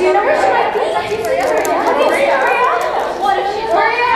you know where she might be? Maria. What if she's Maria?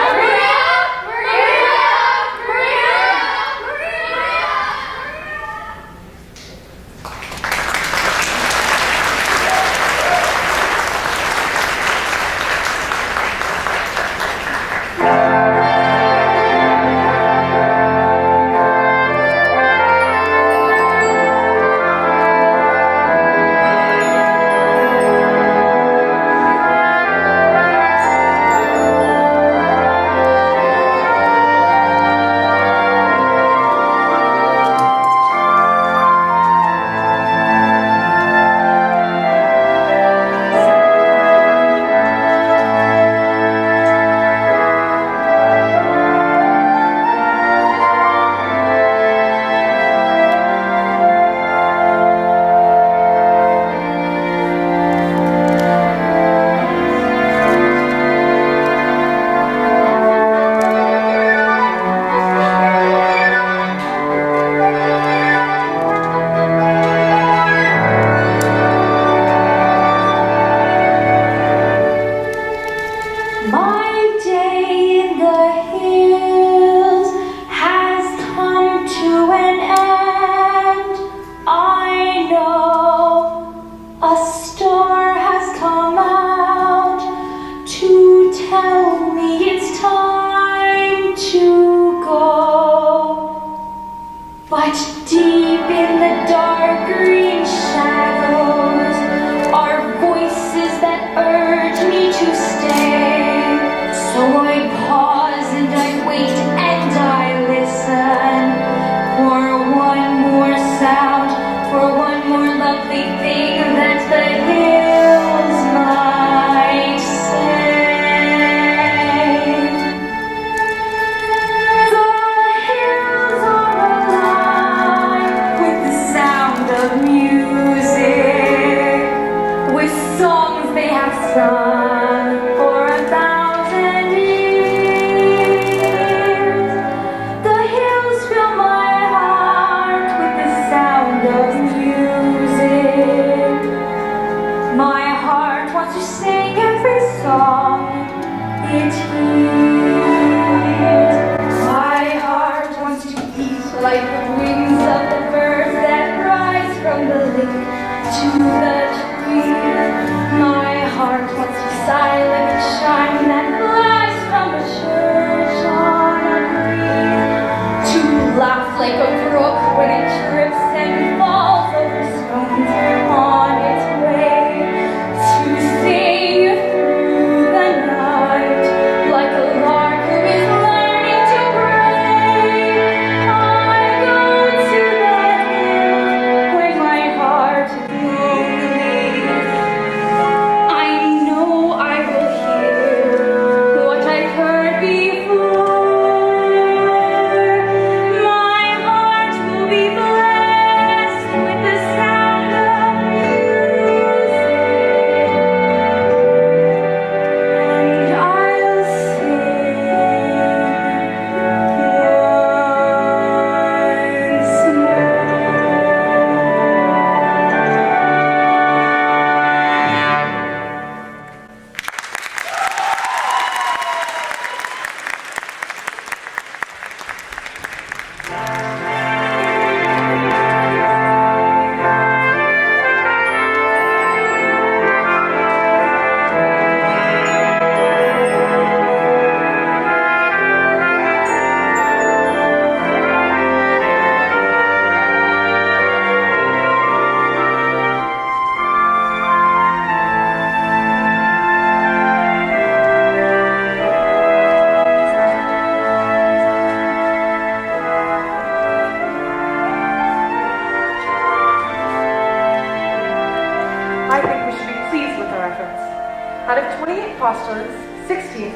Out of 28 postulants, 16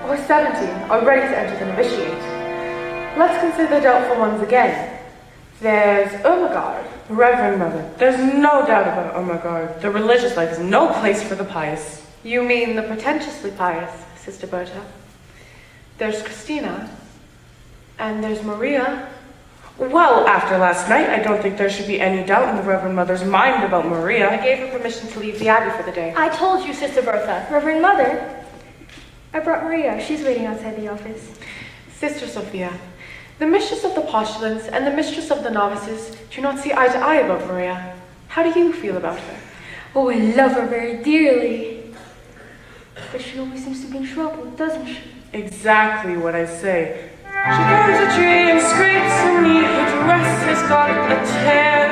or 17 are ready to enter the novitiate. Let's consider the doubtful ones again. There's Ermengarde. Reverend Mother, there's no doubt about Ermengarde. The religious life is no place for the pious. You mean the pretentiously pious, Sister Berta. There's Christina. And there's Maria. Well, after last night, I don't think there should be any doubt in the Reverend Mother's mind about I Maria. gave her permission to leave the Abbey for the day. I told you, Sister Bertha. Reverend Mother, I brought Maria. She's waiting outside the office. Sister Sophia, the mistress of the postulants and the mistress of the novices do not see eye to eye about Maria. How do you feel about her? Oh, I love her very dearly. But she always seems to be in trouble, doesn't she? Exactly what I say. She burns a tree and scrapes a knee. Her dress has got a tear.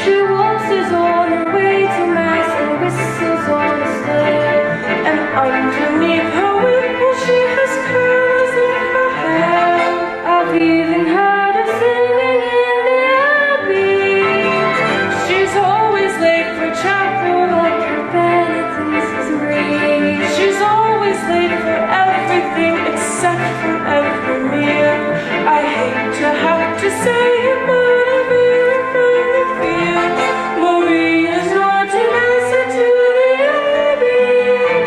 She waltzes on her way to mass and whistles on the stair. And underneath her wimple she has curls in her hair. I've even heard her singing in the Abbey. She's always late for chapel. Like her penitence ring. She's always late for everything except for every meal. I hate to have to say it, but I really firmly feel Maria's not an answer to the Abbey.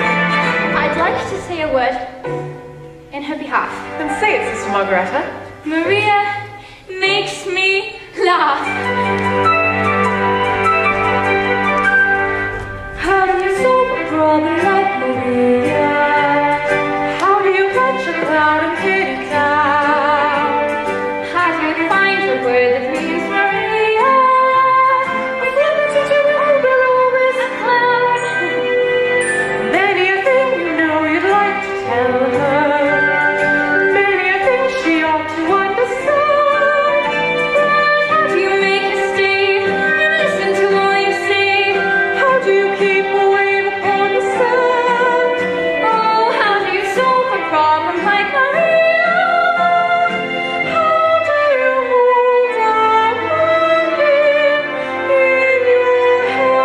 I'd like to say a word in her behalf. Then say it, Sister Margaretta. Maria makes me laugh. How do you solve a problem like Maria? How do you catch a cloud and pin it down? How do you find a word that means Maria? A flimsy to will always cloud. Many a thing you know you'd like to tell her. Many a thing she ought to understand. How do you make her stay and listen to all you say? How do you keep a wave upon the sand? Oh, how do you solve a problem like Maria? How do you hold a morning in your hand?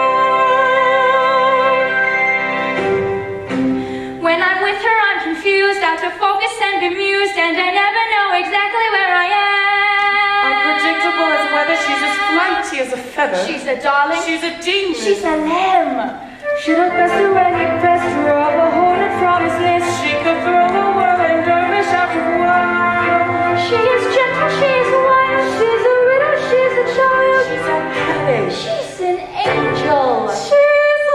When I'm with her, I'm confused, out of focus and bemused, and I never know exactly where I am. Unpredictable as weather, she's as flighty as a feather. She's a darling. She's a demon. She's a lamb. Should have best her when you best her of a hornet from his nest. She could throw a whirling dervish out of wild. She is gentle, she is wild, she's a widow, she's a child. She's a heaven. She's an angel. She's a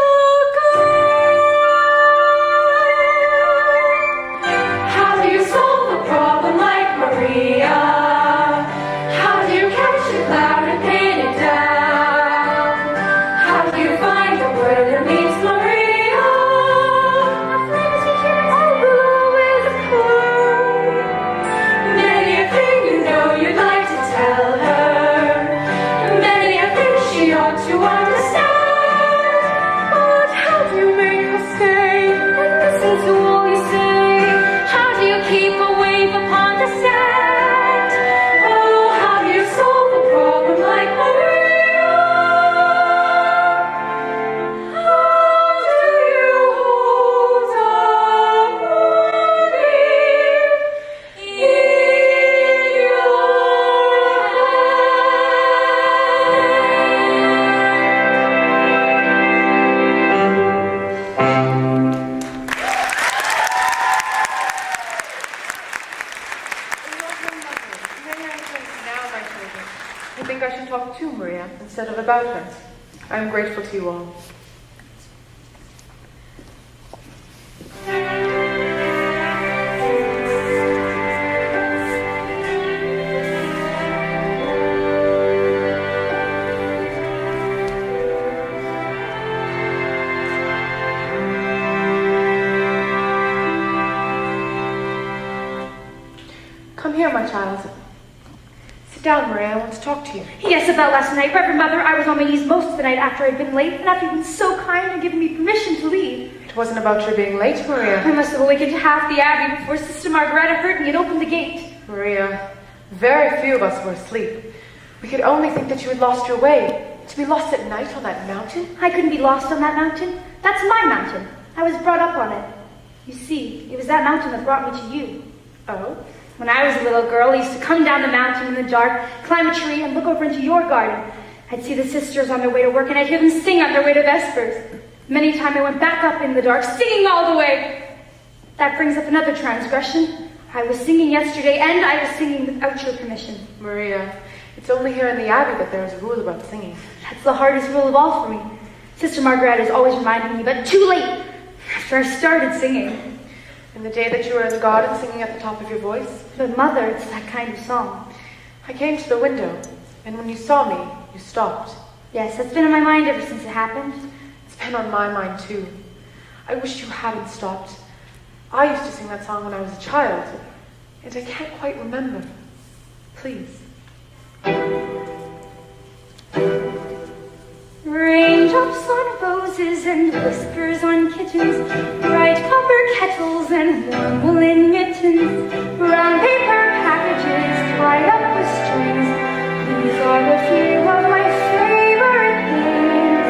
girl. How do you solve a problem like Maria? How do you catch a cloud and pin it down? How do you find a word that means Maria? A flimsy human will always come. Many a thing you know you'd like to tell her. Many a thing she ought to understand. But how do you make her stay? And listen to all you say. How do you keep a wave upon the sand? Oh, how do you solve a problem like Maria? How do you hold a morning in your Now, my children, I think I should talk to Maria instead of about her. I am grateful to you all. Come here, my child. Sit down, Maria. I want to talk to you. Yes, about last night. Reverend Mother, I was on my knees most of the night after I'd been late, and after you'd been so kind and given me permission to leave. It wasn't about your being late, I Maria. must have awakened half the Abbey before Sister Margaretta heard me and opened the gate. Maria, very few of us were asleep. We could only think that you had lost your way. To be lost at night on that mountain? I couldn't be lost on that mountain. That's my mountain. I was brought up on it. You see, it was that mountain that brought me to you. Oh? When I was a little girl, I used to come down the mountain in the dark, climb a tree, and look over into your garden. I'd see the sisters on their way to work, and I'd hear them sing on their way to vespers. Many times I went back up in the dark, singing all the way. That brings up another transgression. I was singing yesterday, and I was singing without your permission. Maria, It's only here in the Abbey that there is a rule about singing. That's the hardest rule of all for me. Sister Margaret is always reminding me, but too late, after I started singing. And the day that you were in the garden singing at the top of your voice? But Mother, it's that kind of song. I came to the window, and when you saw me, you stopped. Yes, that's been on my mind ever since it happened. It's been on my mind too. I wish you hadn't stopped. I used to sing that song when I was a child, and I can't quite remember. Please. Raindrops on roses and whiskers on kittens, bright copper kettles and warm woolen mittens, brown paper packages tied up with strings. These are a few of my favorite things.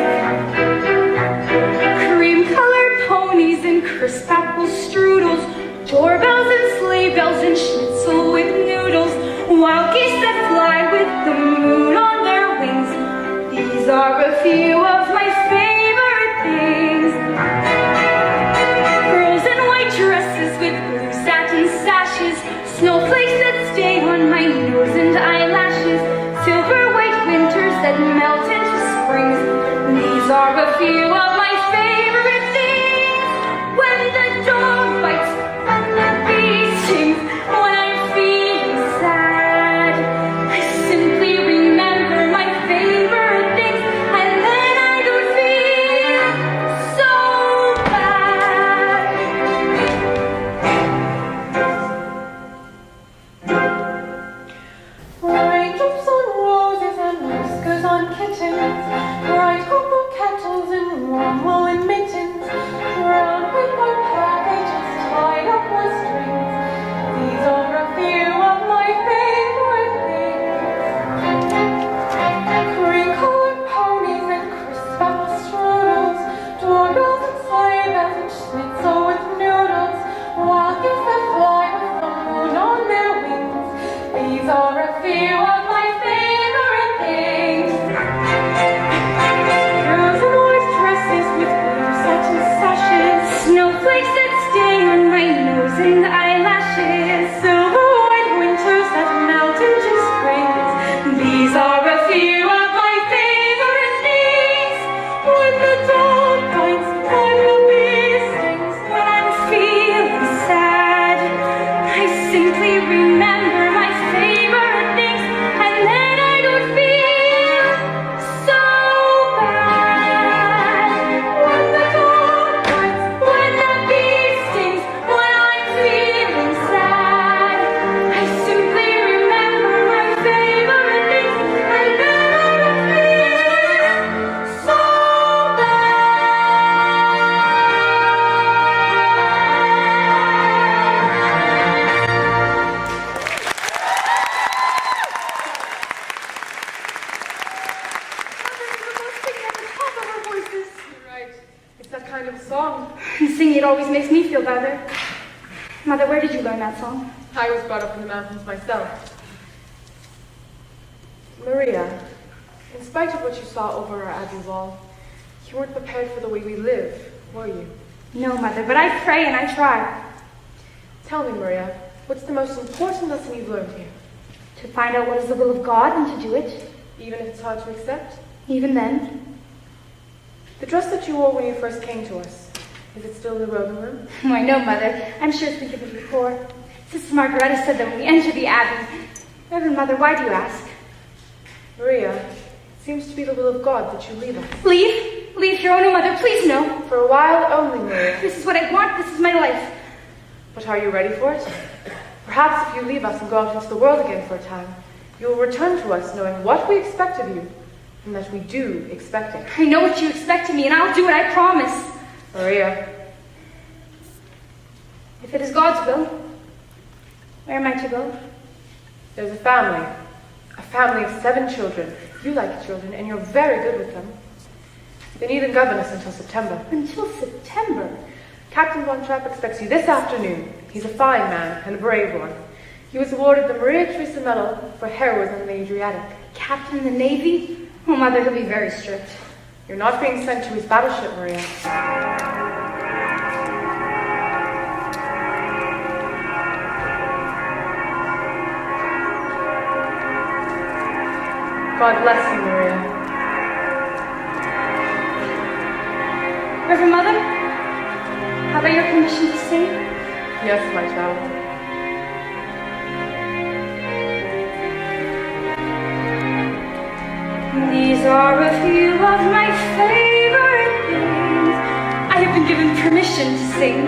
Cream-colored ponies and crisp apple strudels, doorbells and sleigh bells and schnitzel with noodles, wild geese that fly with the moon on their wings. These are a few of my favorite things. Girls in white dresses with blue satin sashes, snowflakes that stay on my nose and eyelashes, silver white winters that melt into springs. These are a few of my favorite things. When the dog bites, when the bee stings, when I'm feeling sad, I simply remember my favorite things, and then I don't feel so bad. Raindrops on roses and whiskers on kittens, bright copper kettles and warm woolen mittens, brown paper packages tied up with strings. These are a few of my favorite things. Cream-colored ponies and crisp apple strudels, doorbells and sleigh bells and schnitzel with noodles, wild geese that fly with the moon on their wings. These are a few of my favorite things. Girls in white dresses with blue satin sashes, Snowflakes that stay on my nose and eyelashes, silver white winters that melt into springs. these are a few of my favorite things. When the dog bites, when the bee stings, When I'm feeling sad, I simply remember my favorite things, and then I don't feel so bad. when the dog bites, When the bee stings, when I'm feeling sad, I simply remember my favorite things, and then I don't feel so right. It's that kind of song. And singing it always makes me feel better. Mother, where did you learn that song? I was brought up in the mountains myself. Maria, in spite of what you saw over our Abbey wall, you weren't prepared for the way we live, were you? No, Mother, but I pray and I try Tell me, Maria, what's the most important lesson you've learned here? to find out what is the will of God and to do it. Even if it's hard to accept? Even then, The dress that you wore when you first came to us, is it still in the robing room? oh, I know, Mother. I'm sure it's been given before. Sister Margaretta said that when we enter the Abbey. Reverend Mother, why do you ask? Maria, it seems to be the will of God that you leave us. Leave? Leave here? Oh, no, Mother, please no. For a while only, Maria. This is what I want. This is my life. But are you ready for it? Perhaps if you leave us and go out into the world again for a time, you will return to us knowing what we expect of you, and that we do expect it. I know what you expect of me, and I'll do it, I promise. Maria, If it is God's will, where am I to go? there's a family of 7 children. You like children, and you're very good with them. They need a governess until September. Until September. Captain Von Trapp expects you this afternoon. He's a fine man and a brave one. He was awarded the Maria Theresa Medal for heroism in the Adriatic. Captain in the Navy? Oh, Mother, he'll be very strict. You're not being sent to his battleship, Maria. God bless you, Maria. Reverend Mother, have I your permission to sing? Yes, my child. These are a few of my favorite things. I have been given permission to sing.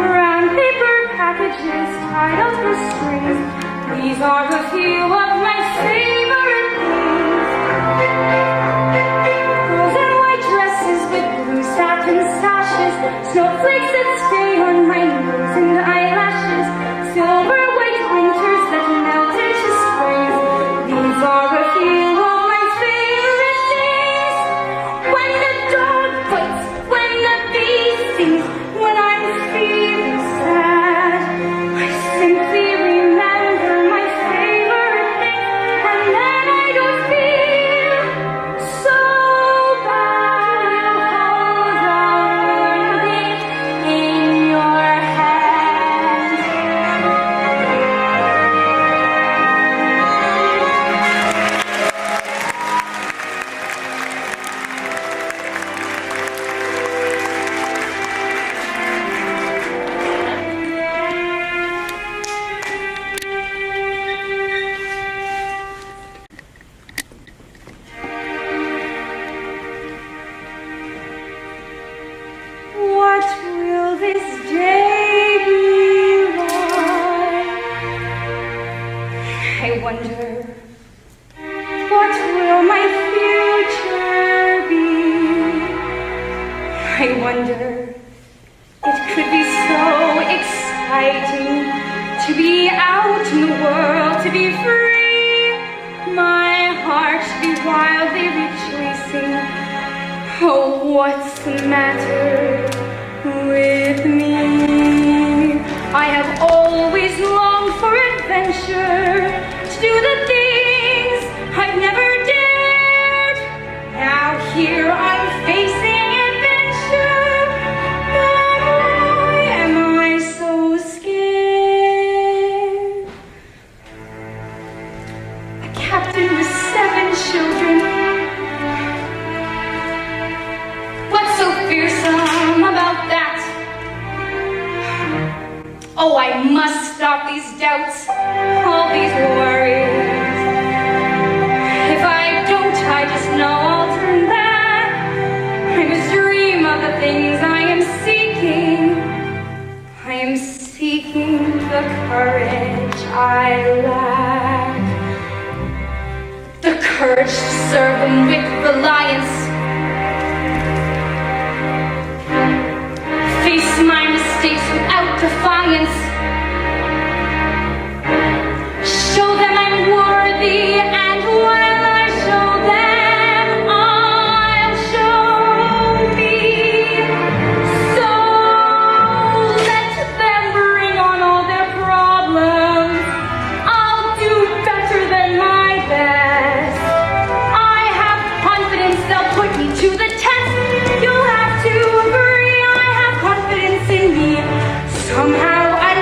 Brown paper packages tied up with strings. These are a few of my favorite things. Girls in white dresses with blue satin sashes, snowflakes that stay on my nose and eyelashes, silver white winters that melt into springs. These are a few of my favorite days. When the dog bites, when the bee sings, when I'm feeling sad, I simply remember my favorite thing, and then I don't feel so bad. Hold it in your hand. What will this day be like? I wonder, what will my future be? I wonder, it could be so exciting to be out in the world, to be free. My heart should be wildly rejoicing. Oh, what's the matter with me? I have always longed for adventure, to do the things I've never dared. Now here I'm facing adventure, but why am I so scared? A captain with 7 children. What's so fearsome about that? Oh, I must stop these doubts, all these worries. If I don't, I just know I'll turn back. I must dream of the things I am seeking. I am seeking the courage I lack. The courage to serve them with reliance. Face my mistakes without defiance. Show them I'm worthy, and when I show them, I'll show me. So let them bring on all their problems. I'll do better than my best. I have confidence they'll put me to the test. You'll have to agree. Confidence in me. Somehow I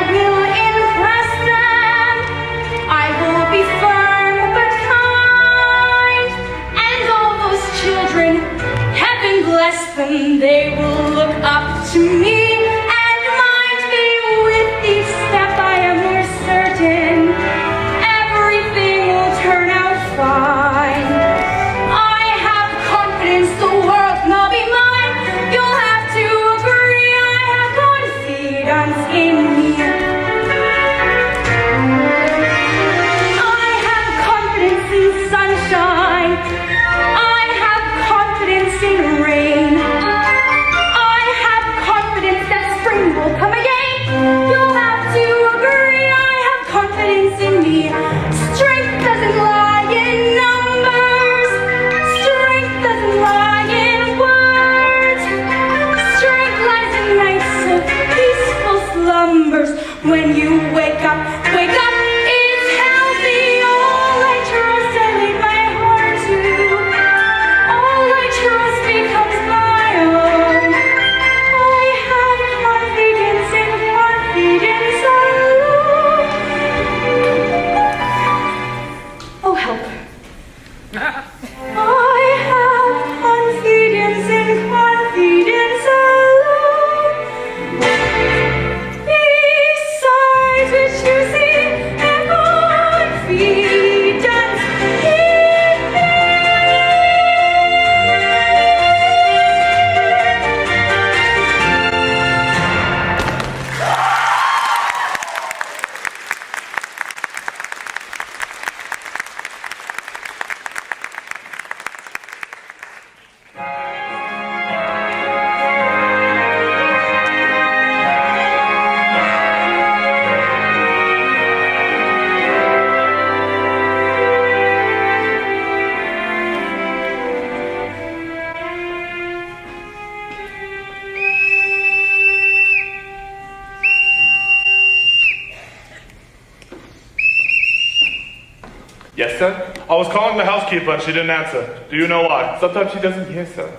Yes, sir? I was calling the housekeeper and she didn't answer. Do you know why? Sometimes she doesn't hear, sir.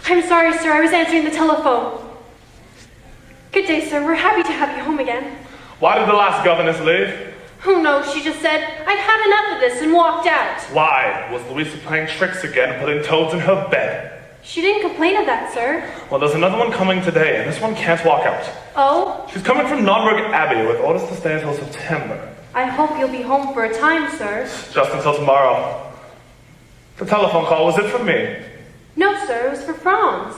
I'm sorry, sir. I was answering the telephone. Good day, sir. We're happy to have you home again. Why did the last governess leave? Oh, no. She just said, I'd had enough of this and walked out. Why? Was Louisa playing tricks again and putting toads in her bed? She didn't complain of that, sir. Well, there's another one coming today, and this one can't walk out. Oh? She's coming from Nonberg Abbey with orders to stay until September. I hope you'll be home for a time, sir. Just until tomorrow. The telephone call, was it for me? No, sir. It was for Franz.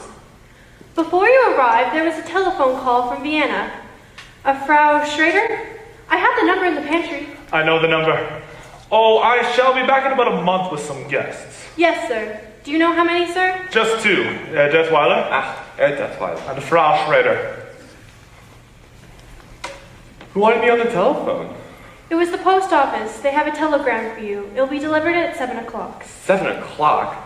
Before you arrived, there was a telephone call from Vienna. A Frau Schrader? I have the number in the pantry. I know the number. Oh, I shall be back in about a month with some guests. Yes, sir. Do you know how many, sir? Just two. Detweiler Detweiler. and Frau Schrader. Who wanted me on the telephone? It was the post office. They have a telegram for you. It'll be delivered at 7 o'clock. 7 o'clock?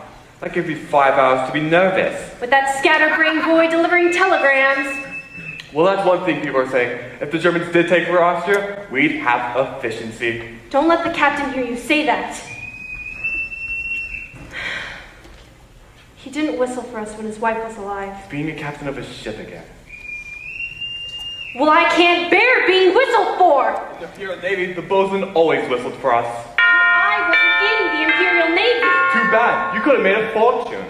That gives me 5 hours to be nervous. With that scatterbrained boy delivering telegrams. Well, that's one thing people are saying. If the Germans did take over Austria, we'd have efficiency. Don't let the captain hear you say that. He didn't whistle for us when his wife was alive. Being a captain of a ship again. Well, I can't bear being whistled for! In the Imperial Navy, the bosun always whistled for us. I wasn't in the Imperial Navy. Too bad. You could have made a fortune.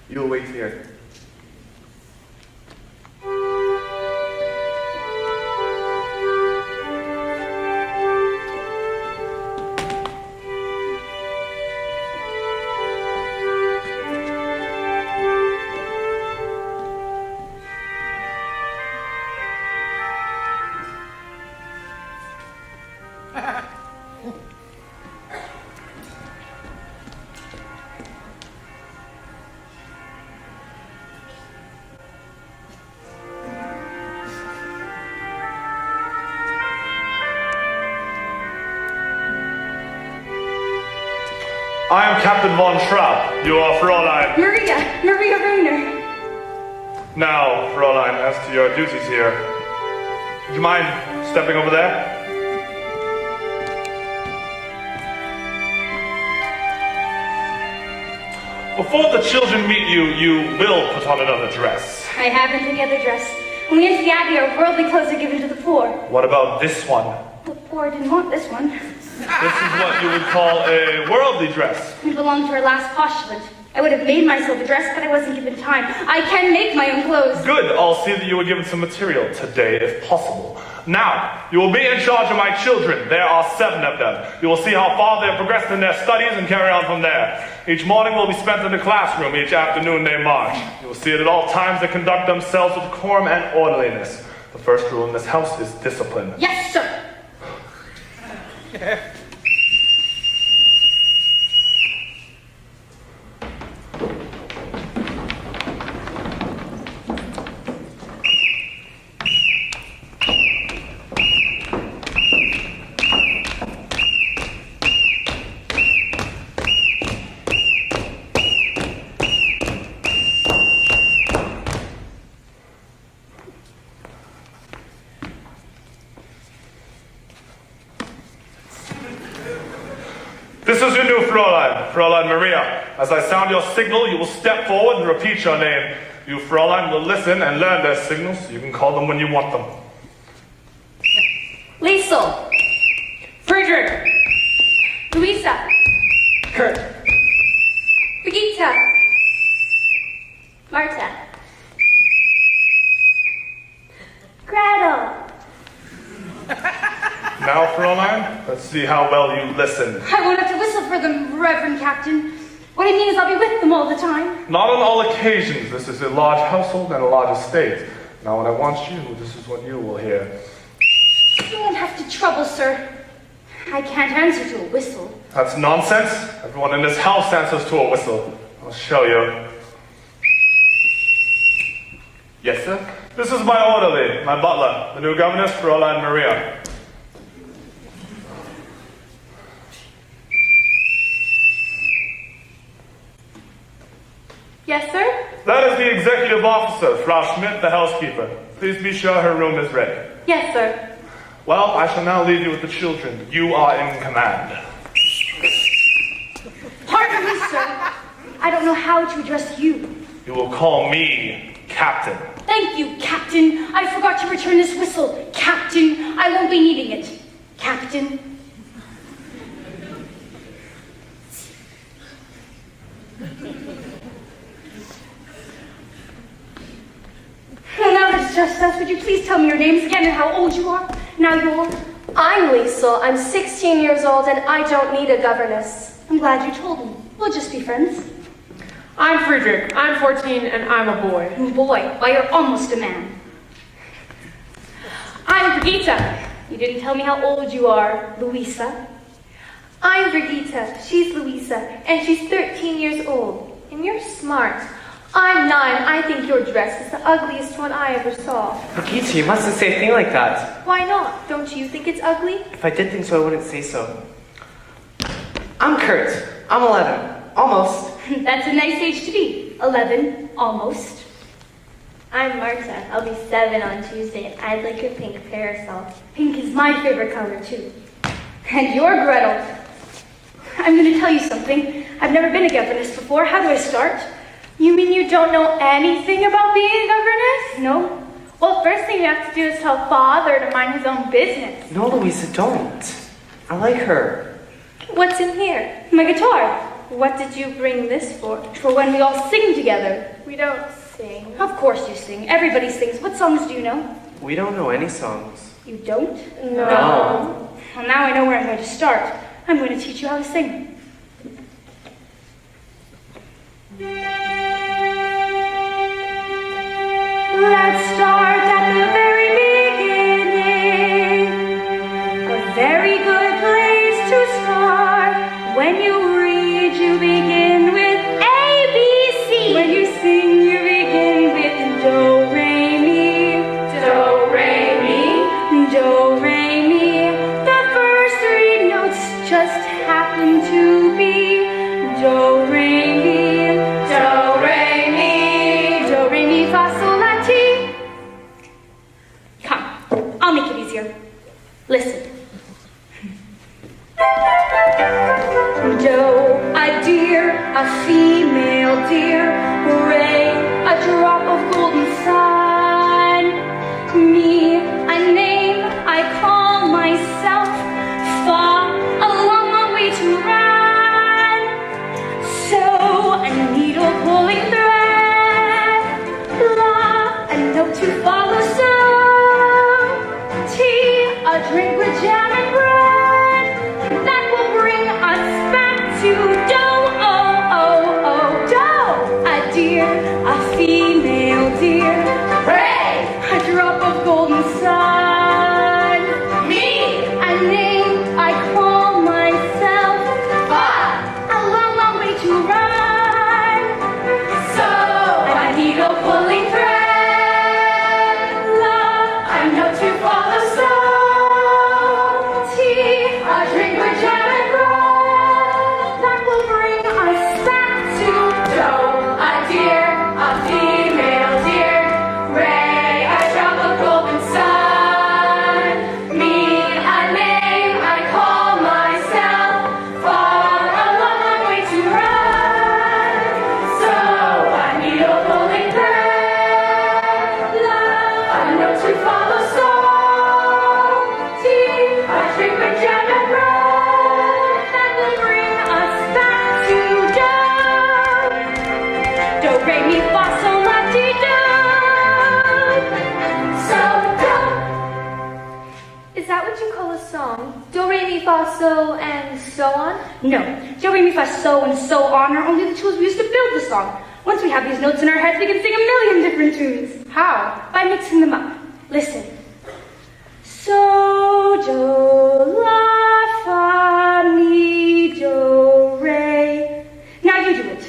You'll wait here. I am Captain von Trapp. You are Fräulein. Maria Rayner. Now, Fräulein, as to your duties here, would you mind stepping over there? Before the children meet you, you will put on another dress. I haven't any other dress. When we enter the Abbey, our worldly clothes are given to the poor. What about this one? The poor didn't want this one. This is what you would call a worldly dress. It belonged to our last postulant. I would have made myself a dress, but I wasn't given time. I can make my own clothes. Good, I'll see that you are given some material today, if possible. Now, you will be in charge of my children. There are 7 of them. You will see how far they have progressed in their studies and carry on from there. Each morning will be spent in the classroom. Each afternoon they march. You will see that at all times they conduct themselves with decorum and orderliness. The first rule in this house is discipline. Yes, sir. This is your new Fräulein, Fräulein Maria. As I sound your signal, you will step forward and repeat your name. You Fräulein will listen and learn their signals so you can call them when you want them. Liesel. Friedrich. Louisa. Kurt. Brigitte. Marta. Gretel. Now, Fräulein, let's see how well you listen. I won't have to whistle for them, Reverend Captain. What I mean is I'll be with them all the time. Not on all occasions. This is a large household and a large estate. Now, when I want you, this is what you will hear. You won't have to trouble, sir. I can't answer to a whistle. That's nonsense. Everyone in this house answers to a whistle. I'll show you. Yes, sir? This is my orderly, my butler, the new governess, Fräulein Maria. Yes, sir? That is the executive officer, Frau Schmidt, the housekeeper. Please be sure her room is ready. Yes, sir. Well, I shall now leave you with the children. You are in command. Pardon me, sir. I don't know how to address you. You will call me Captain. Thank you, Captain. I forgot to return this whistle. Captain, I won't be needing it. Captain. Well, now that it's just us, would you please tell me your names again and how old you are? Now you're... I'm Liesel. I'm 16 years old and I don't need a governess. I'm glad you told me. We'll just be friends. I'm Friedrich. I'm 14 and I'm a boy. Oh boy, why you're almost a man. I'm Brigitte. You didn't tell me how old you are, Louisa. I'm Brigitte. She's Louisa and she's 13 years old. And you're smart. I'm 9. I think your dress is the ugliest one I ever saw. Brigitte, you mustn't say a thing like that. Why not? Don't you think it's ugly? If I did think so, I wouldn't say so. I'm Kurt. I'm 11. Almost. That's a nice age to be. 11, almost. I'm Marta. I'll be 7 on Tuesday and I'd like a pink parasol. Pink is my favorite color, too. And you're Gretel. I'm going to tell you something. I've never been a governess before. How do I start? You mean you don't know anything about being a governess? No? Well, first thing you have to do is tell Father to mind his own business. No, Louisa, don't. I like her. What's in here? My guitar. What did you bring this for? For when we all sing together. We don't sing. Of course you sing. Everybody sings. What songs do you know? We don't know any songs. You don't? No. Well, now I know where I'm going to start. I'm going to teach you how to sing. Let's start at the very beginning. A very good place to start. When you read, you begin with A, B, C. When you sing, you begin with Do, Re, Mi. Do, re, mi. Do, Re, Mi. The first 3 notes just happen to be Do, Re, Mi. Do, re, mi. Do, Re, Mi, Fa, Sol, La, Ti. Come, I'll make it easier. Listen. Do, a deer, a female deer. Re, a drop of golden sun. Mi, a name I call myself. Fa, a long, long way to run. So, a needle pulling thread. La, a note to follow. So, Ti, a drink with jam and bread. That will bring us back to Do, oh, oh, oh, Do. A deer, a female deer. Re, A drop of golden sun. mi. A name I call myself. Fa, A long, long way to run. so. A needle pulling thread. La, A note to follow. So. Ti, A drink with jam and bread. that will bring us back to Do, a deer, a female deer. Re, a drop of golden sun. Mi, a name I call myself. Far a long, long way to run. So a needle pulling thread. A note to follow. So tea, a drink with jam and bread. that will bring us back to Do. Do, Re, Mi, Fa, Sol, La, Ti, Do. So do. Is that what you call a song? Do, re, mi, fa, so, and so on? No, Do, Re, Mi, Fa, So, and so on are only the tools we use to build the song. Once we have these notes in our heads, we can sing a million different tunes. How? By mixing them up. Listen. So, Do, La, Fa, Mi, Do, Re. Now you do it.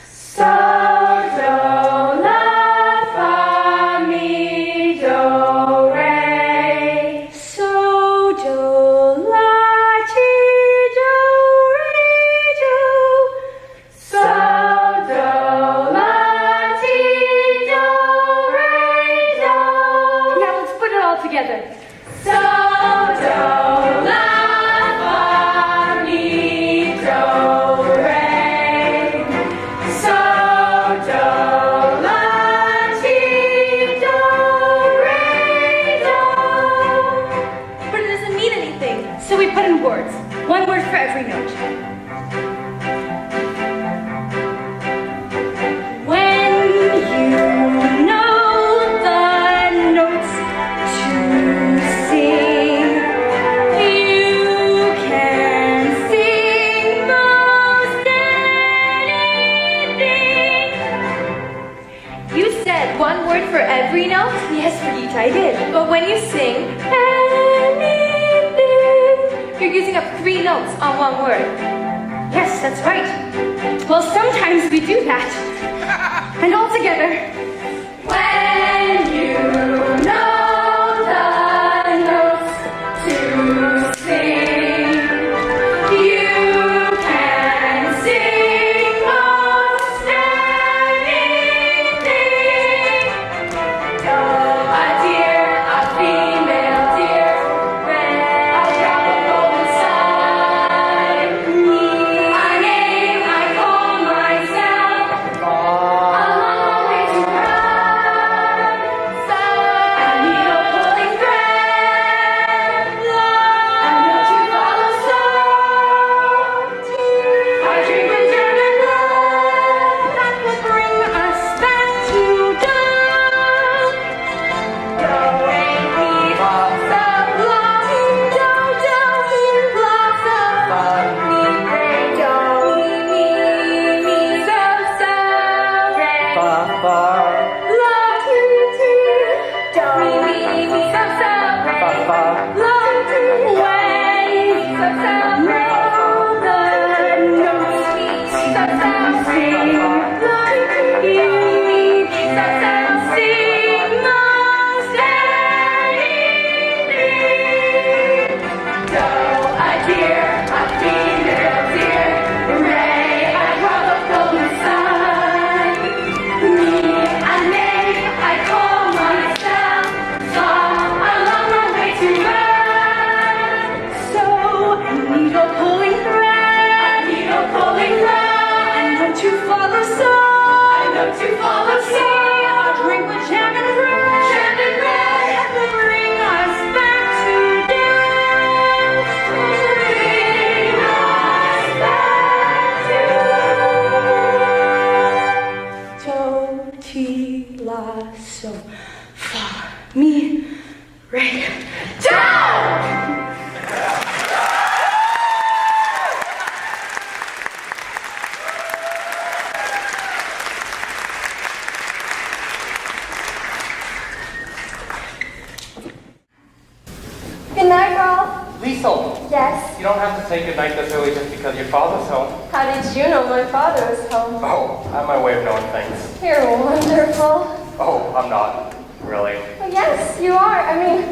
So, do, la, fa, mi, do, re. So, Do, La, Ti, Do, Re, Do. So, do, la, ti, said one word for every note? Yes, Brigitte, I did. But when you sing anything, you're using up 3 notes on one word. Yes, that's right. Well, sometimes we do that. And all together. When you know the notes to sing, you can sing most anything. Oh, a deer, a female deer, red, a drop of golden sun. A name I call myself. A long way to run. So a needle pulling thread. A note to follow. So I drink with German blood that will bring us back to dawn. Do re mi fa so la do mi fa so mi re do mi so re Fa, fa, la ti ti do mi so re fa, fa. la ti when so re the notes so sing la ti so sing most anything. Do a deer, a female deer, ray, a drop of golden sun. Me, a name I call myself. Long, a long, long way to run. So a needle pulling thread, a needle pulling thread, and know to follow. So I know to follow. So I'll drink with jam and bread, jam and bread, that will bring us back to dance. Bring us back to Do, ti, la, so, fa, mi, re. down. Good night, Rolf. Liesel, Yes. you don't have to say goodnight this early just because your father's home. How did you know my father was home? Oh, I have my way of knowing things. You're wonderful. Oh, I'm not. Really. Well, yes, you are. I mean,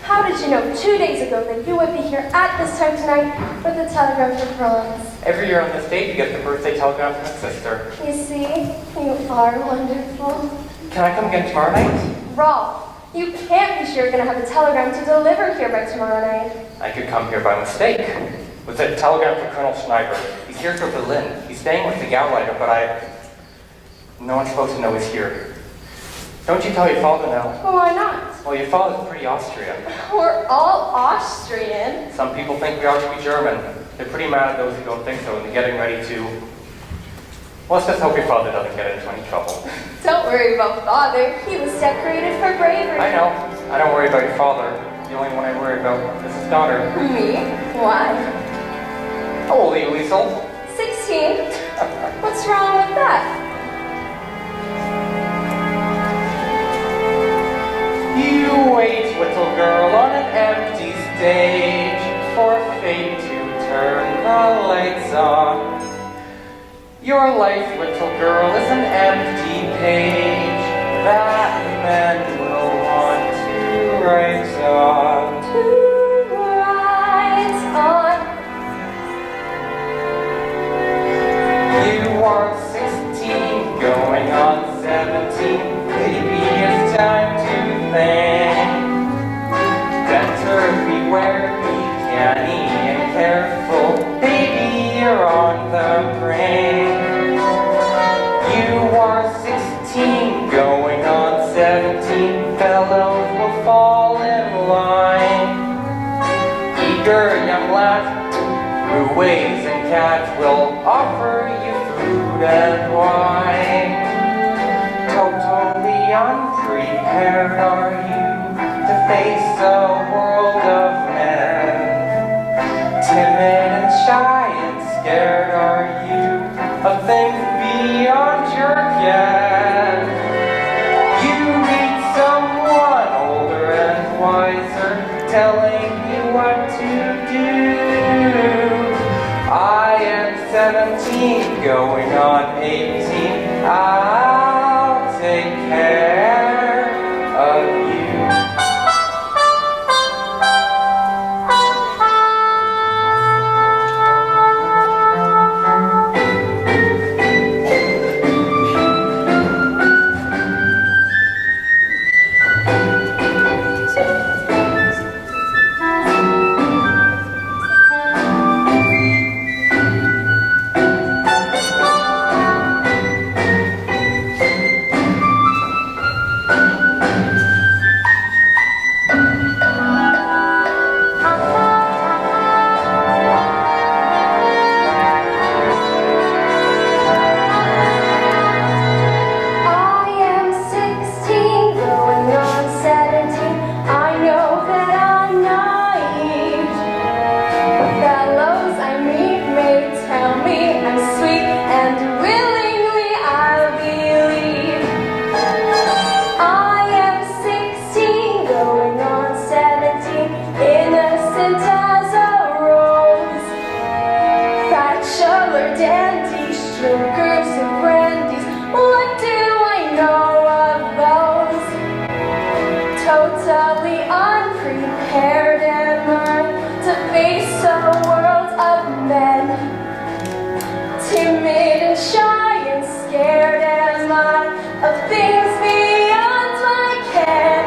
how did you know 2 days ago that you would be here at this time tonight with the telegram for Franz? Every year on this date, you get the birthday telegram from his sister. You see, you are wonderful. Can I come again tomorrow night? Rolf, you can't be sure you're going to have the telegram to deliver here by tomorrow night. I could come here by mistake. With a telegram from Colonel Schneider. He's here for Berlin. He's staying with the Gauleiter, but no one's supposed to know he's here. Don't you tell your father now. Well, why not? Well, your father's pretty Austrian. We're all Austrian. Some people think we ought to be German. They're pretty mad at those who don't think so, and they're getting ready to... Well, let's just hope your father doesn't get into any trouble. Don't worry about father. He was decorated for bravery. I know. I don't worry about your father. The only one I worry about is his daughter. Me? Why? How old are you, Liesel? 16? What's wrong with that? You wait, little girl, on an empty stage for fate to turn the lights on. Your life, little girl, is an empty page that men will want to write on. To write on. You are 16, going on 17. Maybe it's time to think. Better beware, be canny and careful. Baby, you're on the brink. You are 16, going on 17. Fellows will fall in line. Eager young lad who waves and cats will offer you food and wine. Totally unprepared are you to face a world of men. Timid and shy and scared are you of things beyond your ken. telling me what to do. I am 17, going on 18. I'll take care of you. Totally unprepared am I to face a world of men. Timid and shy and scared am I of things beyond my ken.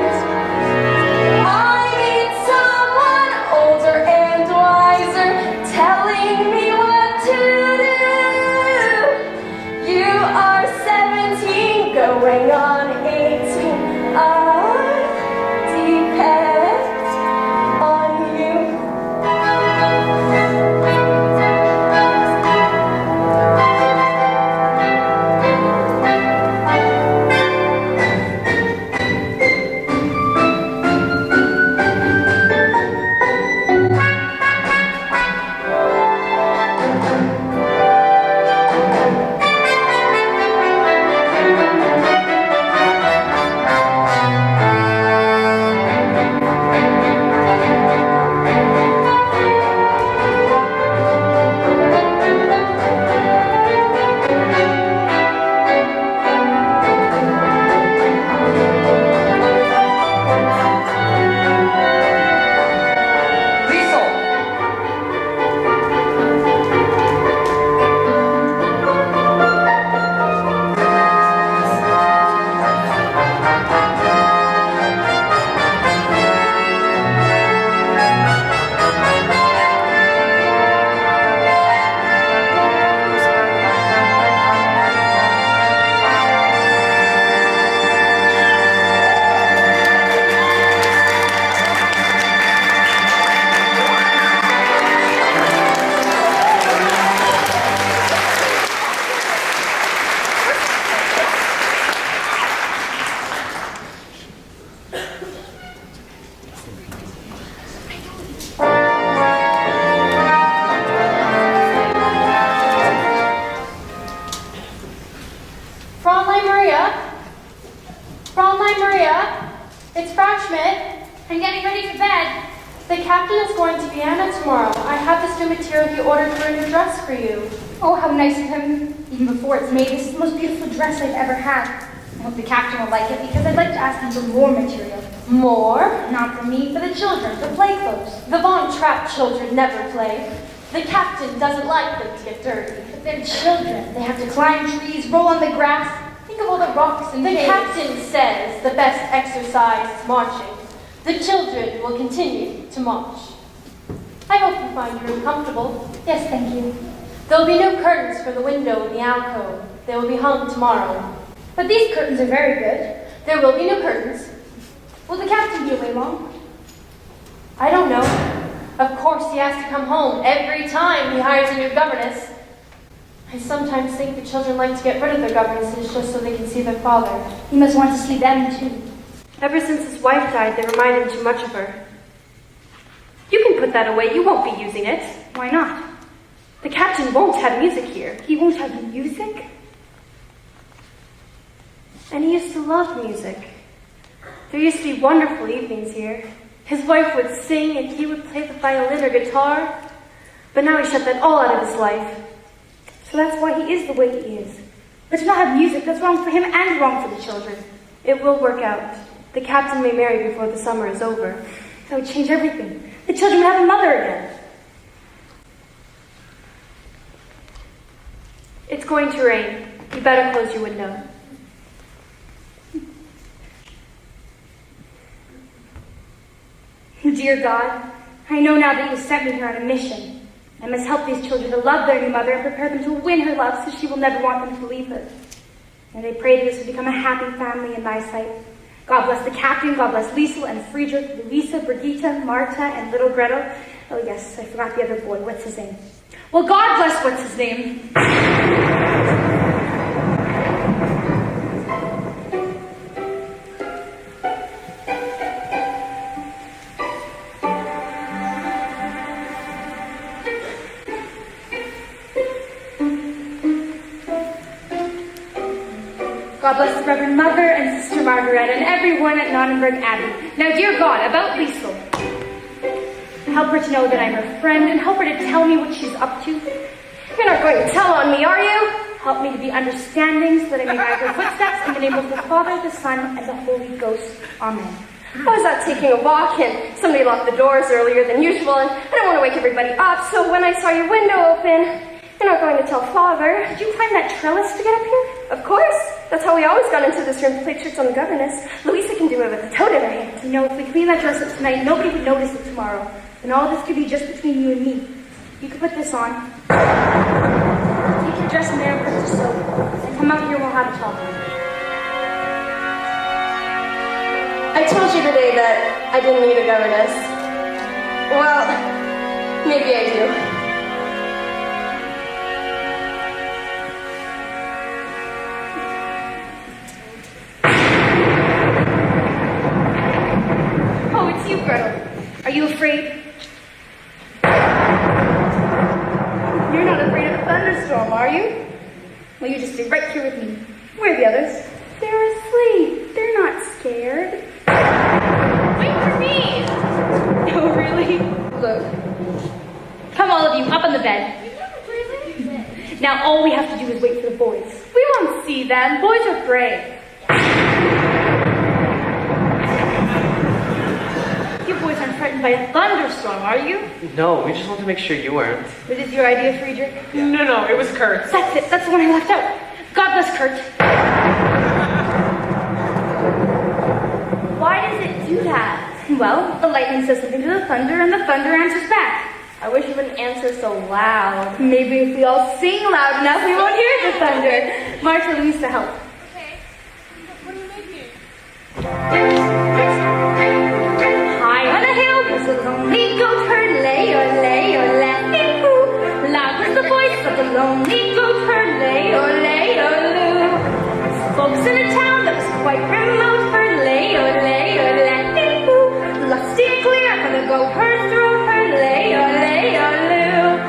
I need someone older and wiser telling me what to do. You are 17, going on 18. Depends on you. Fräulein Maria, it's Frau Schmidt. I'm getting ready for bed. The captain is going to Vienna tomorrow. I have this new material he ordered for a new dress for you. Oh, how nice of him. Even before it's made, this is the most beautiful dress I've ever had. I hope the captain will like it because I'd like to ask him for more material. More? Not for me, for the children, for play clothes. The Von Trapp children never play. The captain doesn't like them to get dirty. But they're children. They have to climb trees, roll on the grass. Think of all the rocks and The caves. captain says the best exercise is marching. The children will continue to march. I hope you find your room comfortable. Yes, thank you. There will be no curtains for the window in the alcove. They will be hung tomorrow. But these curtains are very good. There will be no curtains. Will the captain be away long? I don't know. Of course, he has to come home every time he hires a new governess. I sometimes think the children like to get rid of their governesses just so they can see their father. He must want to see them too. Ever since his wife died, they remind him too much of her. You can put that away. You won't be using it. Why not? The captain won't have music here. He won't have music? And he used to love music. There used to be wonderful evenings here. His wife would sing and he would play the violin or guitar. But now he shut that all out of his life. So that's why he is the way he is. But to not have music, that's wrong for him and wrong for the children. It will work out. The captain may marry before the summer is over. That would change everything. The children would have a mother again. It's going to rain. You better close your window. Dear God, I know now that you sent me here on a mission. I must help these children to love their new mother and prepare them to win her love so she will never want them to leave her. And I pray that this will become a happy family in thy sight. God bless the captain, God bless Liesel and Friedrich, Louisa, Brigitte, Marta, and little Gretel. Oh yes, I forgot the other boy. What's his name? Well, God bless what's his name. God bless the Reverend Mother and Sister Margaret and everyone at Nonnenberg Abbey. Now, dear God, about Liesel. Help her to know that I'm her friend and help her to tell me what she's up to. You're not going to tell on me, are you? Help me to be understanding so that I may guide her footsteps in the name of the Father, the Son, and the Holy Ghost. Amen. I was out taking a walk and somebody locked the doors earlier than usual and I don't want to wake everybody up, so when I saw your window open, you're not going to tell Father. Did you climb that trellis to get up here? Of course. That's how we always got into this room to play tricks on the governess. Louisa can do it with a toad in her hand. You know, if we clean that dress up tonight, nobody would notice it tomorrow. And all this could be just between you and me. You could put this on. Take your dress in there and put your soap. And come out here and we'll have a talk. I told you today that I didn't need a governess. Well, maybe I do. Oh, it's you, Gretel. Are you afraid? You're not afraid of a thunderstorm, are you? Well, you just stay right here with me. Where are the others? They're asleep. They're not scared. Wait for me! Oh, really? Look. Come, all of you, up on the bed. Now all we have to do is wait for the boys. We won't see them. Boys are brave. You boys aren't frightened by a thunderstorm, are you? No, we just want to make sure you weren't. Was this your idea, Friedrich? No, it was Kurt's. That's it. That's the one I left out. God bless Kurt. Why does it do that? Well, the lightning says something to the thunder, and the thunder answers back. I wish you wouldn't answer so loud. Maybe if we all sing loud enough, we won't hear the thunder. Martha, Lisa, help. Okay. What are you making? High on a hill, there's a lonely goat herd, lay-o-lay-o-lay-oo. Loud was the voice of the lonely goat herd, lay-o-lay-o-loo. Folks in a town that was quite remote heard, lay-o-lay-o-lay-oo. Lusty and clear from the goat herd's throat, heard, lay-o-lay-o-loo.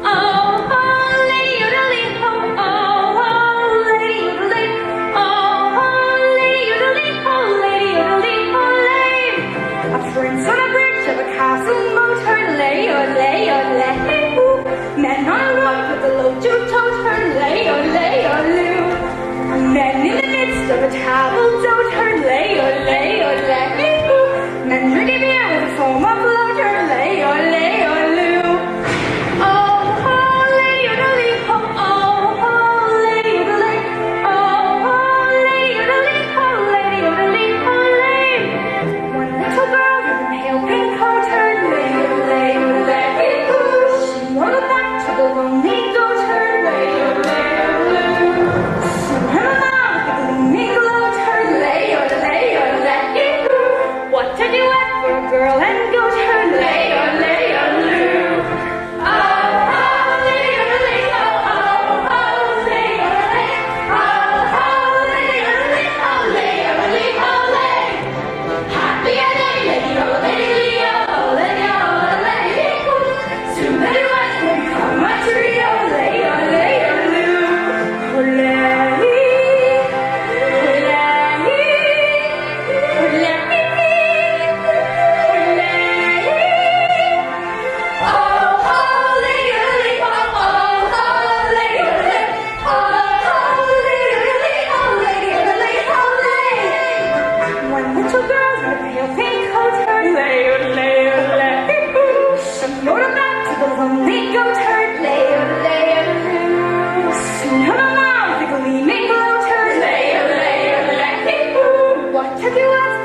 Oh, oh, lay-o-lay-ho, oh, oh, lay-o-lay, oh, oh, lay-o-lay-ho, lay-o-lay-ho, lay. A prince on a bridge of a castle moat heard, lay-o-lay-o-lay-oo. Men on a road with the low two-toed heard, lay-o-lay-o-loo. Men in the midst of a table-toed heard, lay-o-lay-o-lay-oo. Men drinking beer with a foam of blood heard, lay-o-lay-o-loo. Oh, oh, lay-o-lay-ho, oh, oh, lay-o-lay, oh, oh, lay-o-lay-ho, lay-o-lay-ho, lay. One little girl with a pale pink coat heard, lay-o-lay-o-lay-oo. She rode back to the lonely goat herd, lay-o-lay-o-loo. Soon her mouth with a gleaming gloat heard, lay-o-lay-o-lay-oo.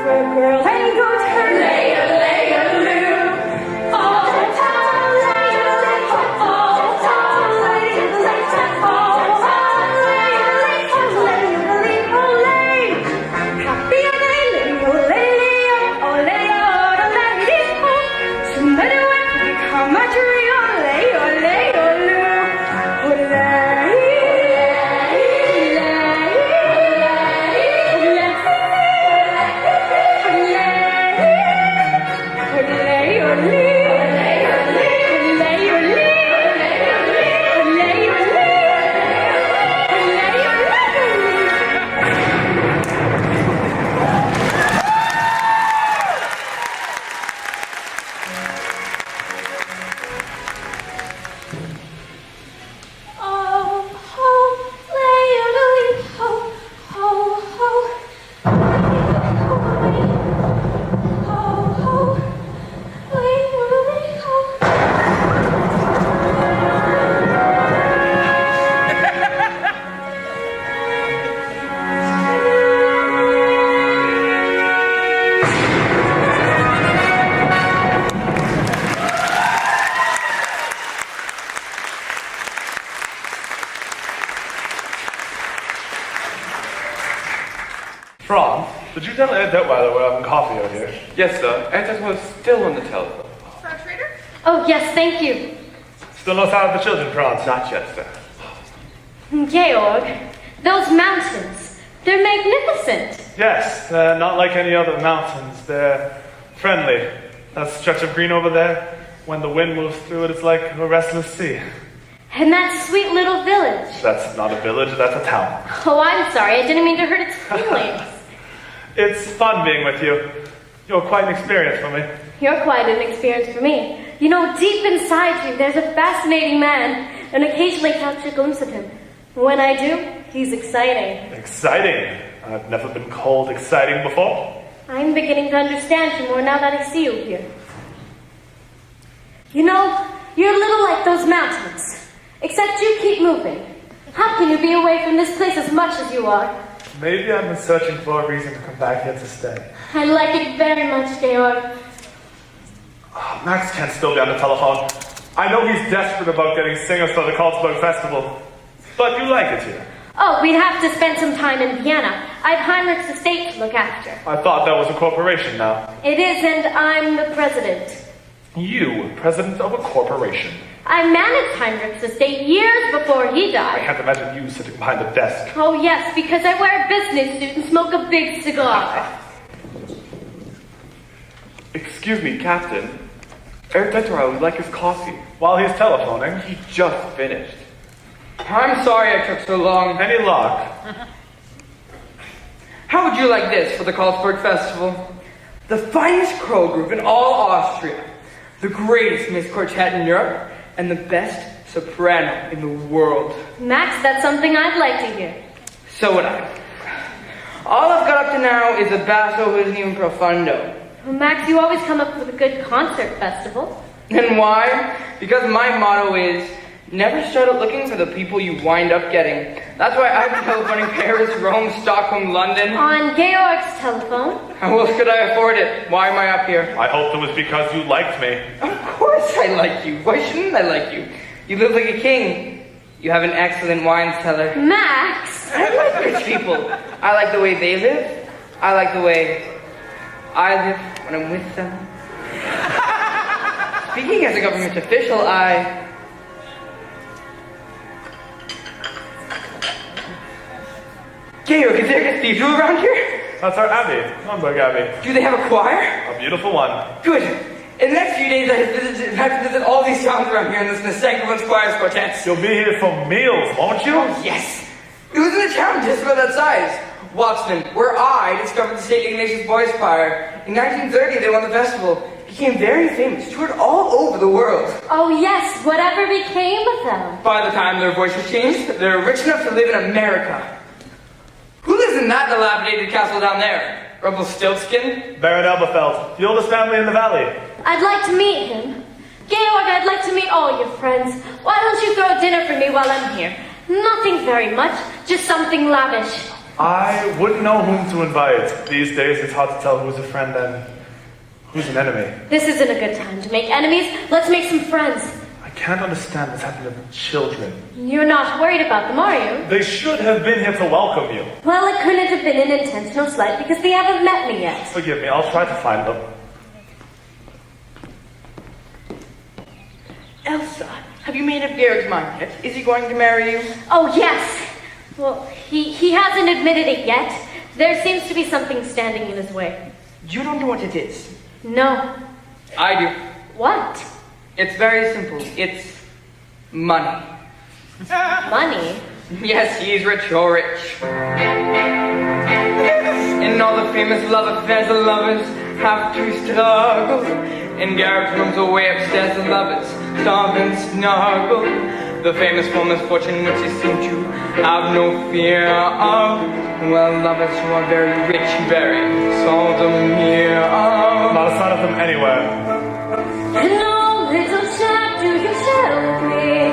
for a girl ain't go turn. Lay-a-lay-a-loo. All the time, lay-a-lay, all the time, lay-a-lay, all the time, lay-a-lay, Lay-a-lay, oh-lay. Happy a day, lay-o-lay-o, oh-lay-o-lay-o. Somebody went to become a tree, oh-lay-o-lay-o-loo. Franz, did you tell Ed Detweiler we're having coffee out here? Yes, sir. Ed was still on the telephone. Oh, yes, thank you. Still no sign of the children, Franz? Not yet, sir. Georg, those mountains, they're magnificent. Yes, they're not like any other mountains. They're friendly. That stretch of green over there, when the wind moves through it, it's like a restless sea. And that sweet little village. That's not a village, that's a town. Oh, I'm sorry, I didn't mean to hurt its feelings. It's fun being with you. You're quite an experience for me. You're quite an experience for me. You know, deep inside you, there's a fascinating man, and occasionally catch a glimpse of him. When I do, he's exciting. Exciting? I've never been called exciting before. I'm beginning to understand you more now that I see you here. You know, you're a little like those mountains, except you keep moving. How can you be away from this place as much as you are? Maybe I've been searching for a reason to come back here to stay. I like it very much, Georg. Oh, Max can't still be on the telephone. I know he's desperate about getting singers for the Karlsberg Festival. But you like it here. Oh, we'd have to spend some time in Vienna. I've Heinrich's estate to look after. I thought that was a corporation now. It is, and I'm the president. You, president of a corporation. I managed Heinrich's estate years before he I died. can't imagine you sitting behind a desk. Oh, yes, because I wear a business suit and smoke a big cigar. Excuse me, Captain. Ed Detweiler would like his coffee. While he's telephoning. He just finished. I'm sorry I took so long. Any luck? How would you like this for the Karlsberg Festival? The finest crow group in all Austria, the greatest Miss Quartet in Europe, and the best soprano in the world. Max, that's something I'd like to hear. So would I. All I've got up to now is a basso isn't even profundo. Well, Max, you always come up with a good concert festival. And why? Because my motto is, never start out looking for the people you wind up getting. That's why I've been telephoning Paris, Rome, Stockholm, London. On Georg's telephone. How else could I afford it? Why am I up here? I hoped it was because you liked me. Of course I like you. Why shouldn't I like you? You live like a king. You have an excellent wine cellar. Max! I like rich people. I like the way they live. I like the way I live when I'm with them. Speaking as a government official, Georg, is there a cathedral around here? That's our Abbey, Nürnberg Abbey. Do they have a choir? A beautiful one. Good. In the next few days, I have to visit all these towns around here and listen to Sankerman's choirs quartets. You'll be here for meals, won't you? Oh, yes. It was in a town just about that size. Watson, where I discovered the St. Ignatius Boys Choir. In 1930, they won the festival. Became very famous, toured all over the world. Oh, yes, whatever became of them? By the time their voices changed, they're rich enough to live in America. Who lives in that dilapidated castle down there? Rumpelstiltskin? Baron Elberfeld, the oldest family in the valley. I'd like to meet him. Georg, I'd like to meet all your friends. Why don't you throw dinner for me while I'm here? Nothing very much, just something lavish. I wouldn't know whom to invite. These days, it's hard to tell who's a friend and who's an enemy. This isn't a good time to make enemies. Let's make some friends. I can't understand what's happened to the children. You're not worried about them, are you? They should have been here to welcome you. Well, it couldn't have been an intentional slight because they haven't met me yet. Forgive me, I'll try to find them. Elsa, have you made up Garrett's mind yet? Is he going to marry you? Oh, yes. Well, he hasn't admitted it yet. There seems to be something standing in his way. You don't know what it is. No. I do. What? It's very simple. It's money. Money? Yes, he's rich or rich. In all the famous love affairs, the lovers have to struggle. In Garrett's room's away upstairs, the lovers starve and snuggle. The famous woman's fortune which he seemed to have no fear of. Well, lovers who are very rich, very seldom hear of. Not a sign of them anywhere. No, little child, do you share with me?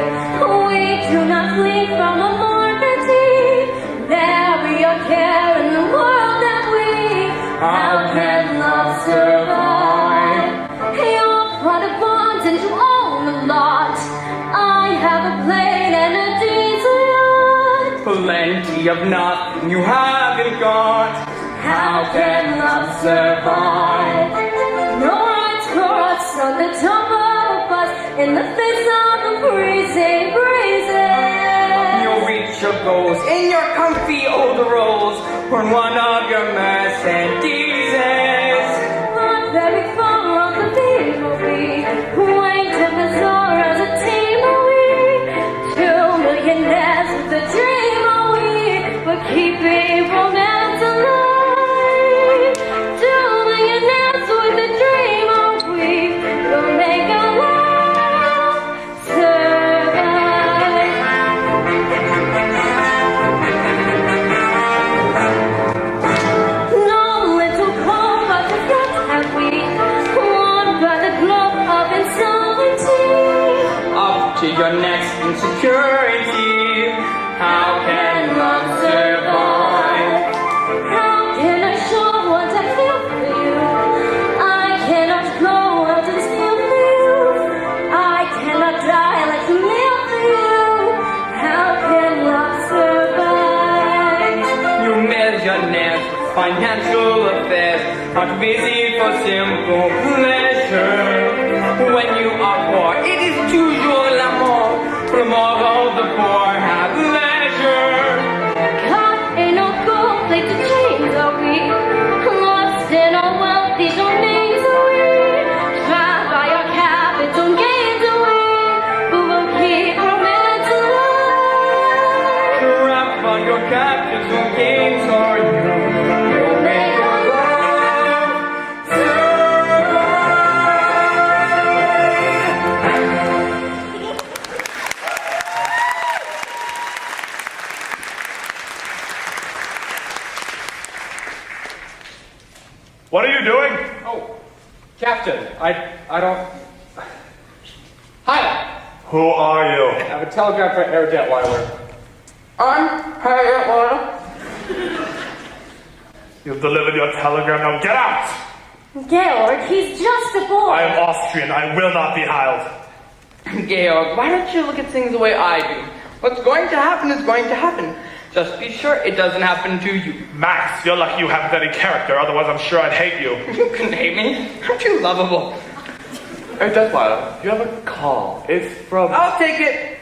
We do not flee from a mortality. Bury your care in the world that we. How can love survive? Your product bonds and you own a lot. I have a plane and a diesel yacht. Plenty of nothing you haven't got. How can love survive? No rights for us on the top of a bus in the face of the freezing breezes. You'll reach your goals in your comfy old rolls on one of your Mercedeses. Not very far off the people we went to Bazaar as a team are we. 2 millionaires with a dream are we. We're keeping romance alive. 2 millionaires with a dream are we. We'll make our love survive. No little cold but the front have we. Warmed by the glow of insolvency. Up to your next insecurity. How can love survive? How can I show what I feel for you? I cannot go out and steal for you. I cannot die like a meal for you. How can love survive? You millionaires with financial affairs are too busy for simple pleasure. When you are poor, it is toujours l'amour. For the more of the poor have leisure. Caught in a gold plated chains are we. Lost in our wealthy domains are we. Trapped by our capital gains are we. Who will keep romance alive? Trapped on your capital gains are you. You'll make your love survive. What are you doing? Oh, Captain, I don't... Hi! Who are I you? have a telegram for Air Detweiler. I'm Harriet Water. You've delivered your telegram, now get out! Georg, he's just a boy. I am Austrian, I will not be held. Georg, why don't you look at things the way I do? What's going to happen is going to happen. Just be sure it doesn't happen to you. Max, you're lucky you haven't any character, otherwise I'm sure I'd hate you. You can hate me. Aren't you lovable? Hey, Deathweiler, you have a call. It's from... I'll take it.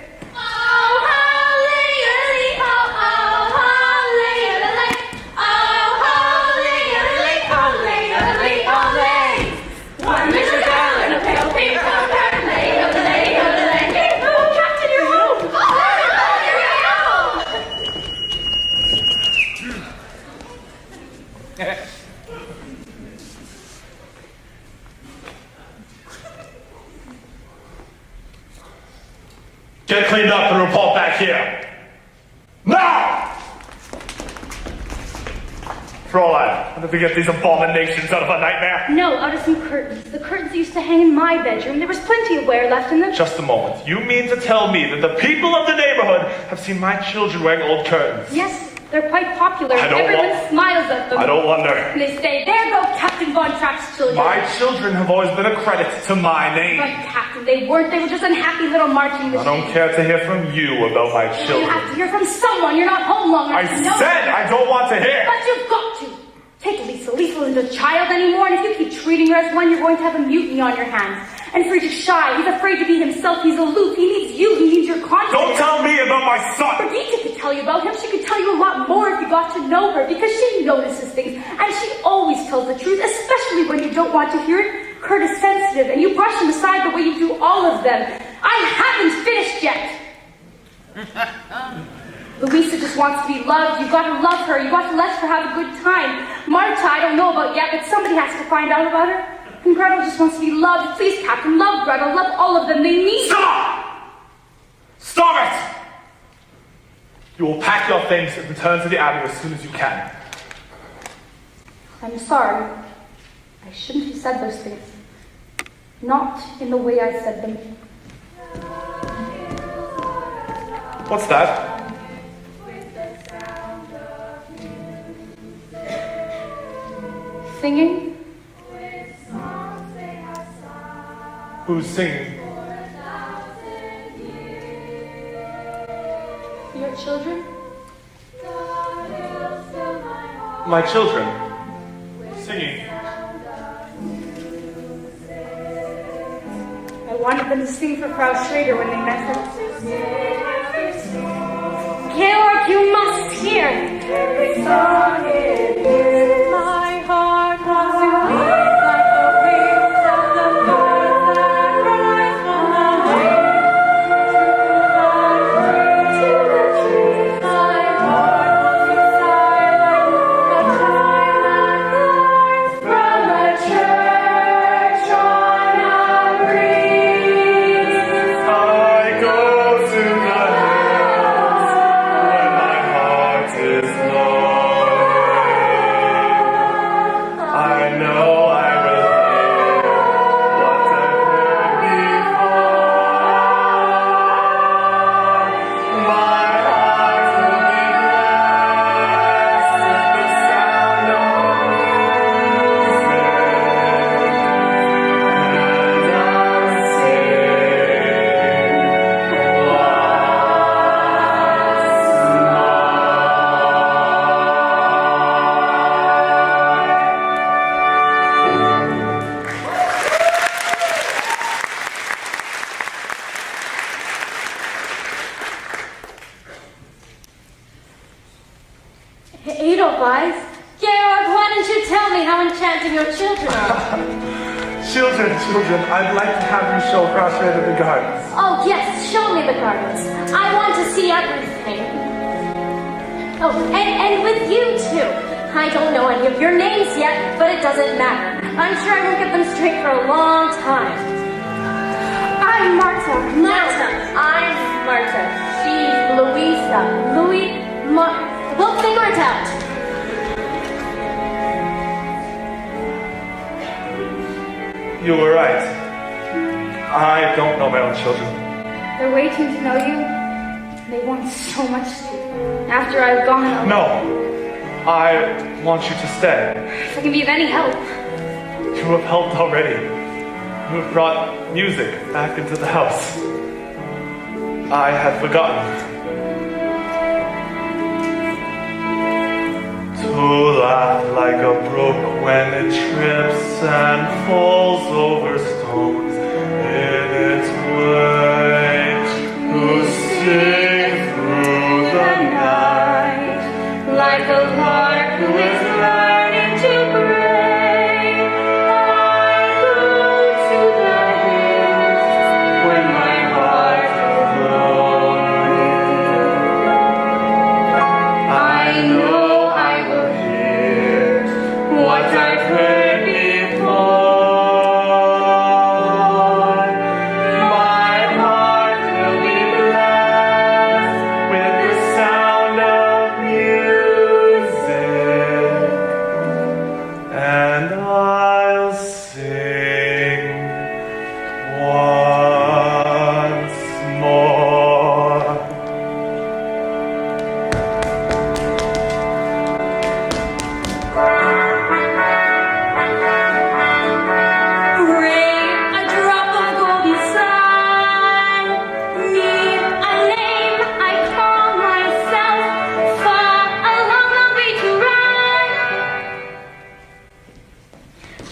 Get cleaned up and report back here. Now! Fräulein, how did we get these abominations out of a nightmare? No, out of some curtains. The curtains used to hang in my bedroom. There was plenty of wear left in them. Just a moment. You mean to tell me that the people of the neighborhood have seen my children wearing old curtains? Yes, They're quite popular. I don't Everyone want- smiles at them. I don't wonder. And they say, there go Captain Von Trapp's children. My children have always been a credit to my name. But Captain, they weren't. They were just unhappy little marching I don't machines. care to hear from you about my You children. have to hear from someone. You're not home long I enough to know. said I don't want to hear. But you've got to. Take Lisa. Lisa isn't a child anymore, and if you keep treating her as one, you're going to have a mutiny on your hands. And Fridge is shy. He's afraid to be himself. He's aloof. He needs you. He needs your confidence. Don't tell me about my son. Brigitte could tell you about him. She could tell you a lot more if you got to know her, because she notices things, and she always tells the truth, especially when you don't want to hear it. Kurt is sensitive, and you brush him aside the way you do all of them. I haven't finished yet. Louisa just wants to be loved. You've got to love her. You've got to let her have a good time. Marta, I don't know about yet, but somebody has to find out about her. And Gretel just wants to be loved. Please, Captain, love Gretel. Love all of them. They need you. Stop! Stop it! You will pack your things and return to the Abbey as soon as you can. I'm sorry. I shouldn't have said those things. Not in the way I said them. What's that? Singing? Who's singing? Your children? My children. Singing. I wanted them to sing for Frau Schrader when they met her. Georg, you must hear. Every song it is. My heart wants to beat like the wings of the bird that rise from the waves. To the trees, my heart wants to sigh like the time that lies from a church on a breeze. I go to the hills when my heart is low. I know I will hear what I've heard before. My heart will be blessed with the sound of music, and I'll Edelweiss? Georg, why don't you tell me how enchanting your children are? Children, I'd like to have you show Crossraid the gardens. Oh, yes, show me the gardens. I want to see everything. Oh, and with you, too. I don't know any of your names yet, but it doesn't matter. I'm sure I won't get them straight for a long time. I'm Marta. Marta. I'm Marta. She's Louisa. We'll figure it out. You were right. I don't know my own children. They're waiting to know you. They want so much to. After I've gone, No. I want you to stay. if I can be of any help. You have helped already. You have brought music back into the house. I had forgotten. To laugh like a brook when it trips and falls over stones in its way. To sing through the night like a lark who is learning to bray. I go to the hills when my heart is lonely. I know I will hear what I've heard before. My heart will be blessed with the sound of music, and I'll sing once more.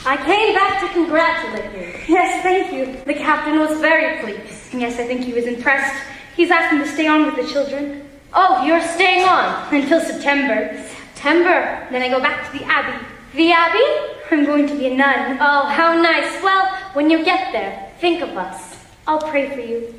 I came back to congratulate you. Yes, thank you. The captain was very pleased. Yes, I think he was impressed. He's asked me to stay on with the children. Oh, you're staying on? Until September. September? Then I go back to the Abbey. The Abbey? I'm going to be a nun. Oh, how nice. Well, when you get there, think of us. I'll pray for you.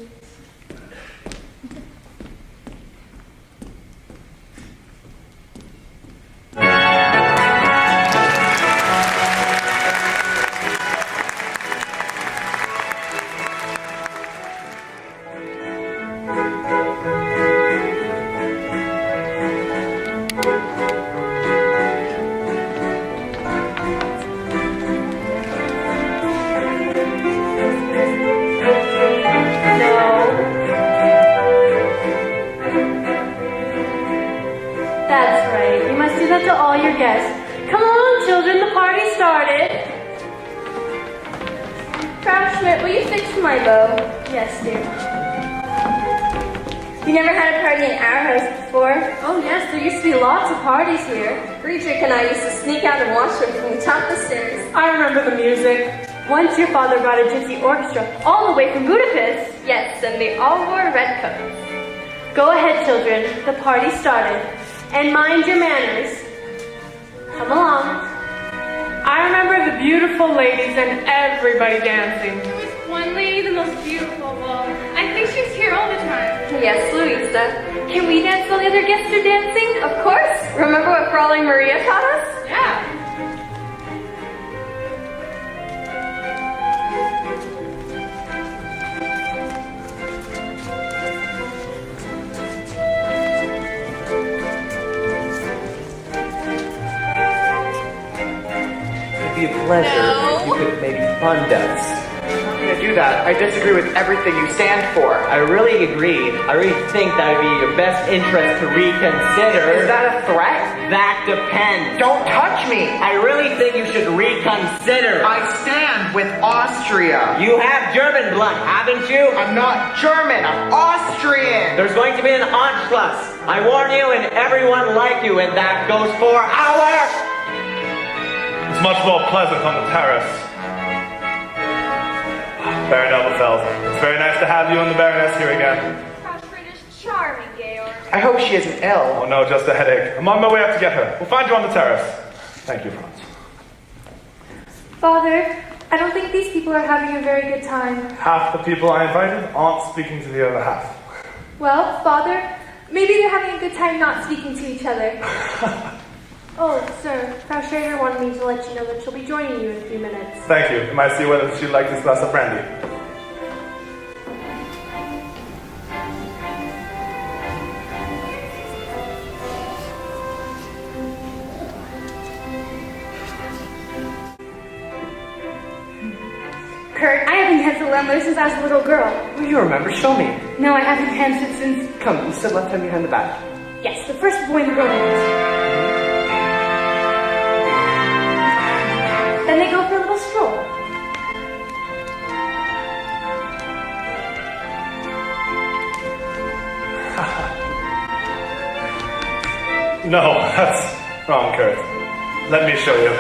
That's right. You must do that to all your guests. Come on, children, the party started. Frau Schmidt, will you fix my bow? Yes, dear. You never had a party in our house before? Oh, yes, there used to be lots of parties here. Friedrich and I used to sneak out and watch them from the top of the stairs. I remember the music. Once your father brought a gypsy orchestra all the way from Budapest. Yes, and they all wore red coats. Go ahead, children. The party started. And mind your manners. Come along. I remember the beautiful ladies and everybody dancing. There was one lady, the most beautiful. Well, I think she's here all the time. Yes, Louisa. Can we dance while the other guests are dancing? Of course. Remember what Fraulein Maria taught us? Yeah. It'd be a pleasure if you could maybe fund us. I'm not gonna do that. I disagree with everything you stand for. I really agree. I really think that would be your best interest to reconsider. Is that a threat? That depends. Don't touch me! I really think you should reconsider. I stand with Austria. You have German blood, haven't you? I'm not German, I'm Austrian! There's going to be an Anschluss. I warn you and everyone like you, and that goes for our... It's much more pleasant on the terrace. Baron Elberfeld, it's very nice to have you and the Baroness here again. Frau Schmidt is charming, Georg. I hope she isn't ill. Oh no, just a headache. I'm on my way up to get her. We'll find you on the terrace. Thank you, Franz. Father, I don't think these people are having a very good time. Half the people I invited aren't speaking to the other half. Well, Father, maybe they're having a good time not speaking to each other. Oh, sir, Frau Schrader wanted me to let you know that she'll be joining you in a few minutes. Thank you. You might see whether she'd like this glass of brandy. Kurt, I haven't danced a lemon since I was a little girl. Oh, you remember? Show me. No, I haven't danced it since... Come, you sit left hand behind the back. Yes, the first boy in the romance. Then they go for a little stroll. No, that's wrong, Kurt. Let me show you.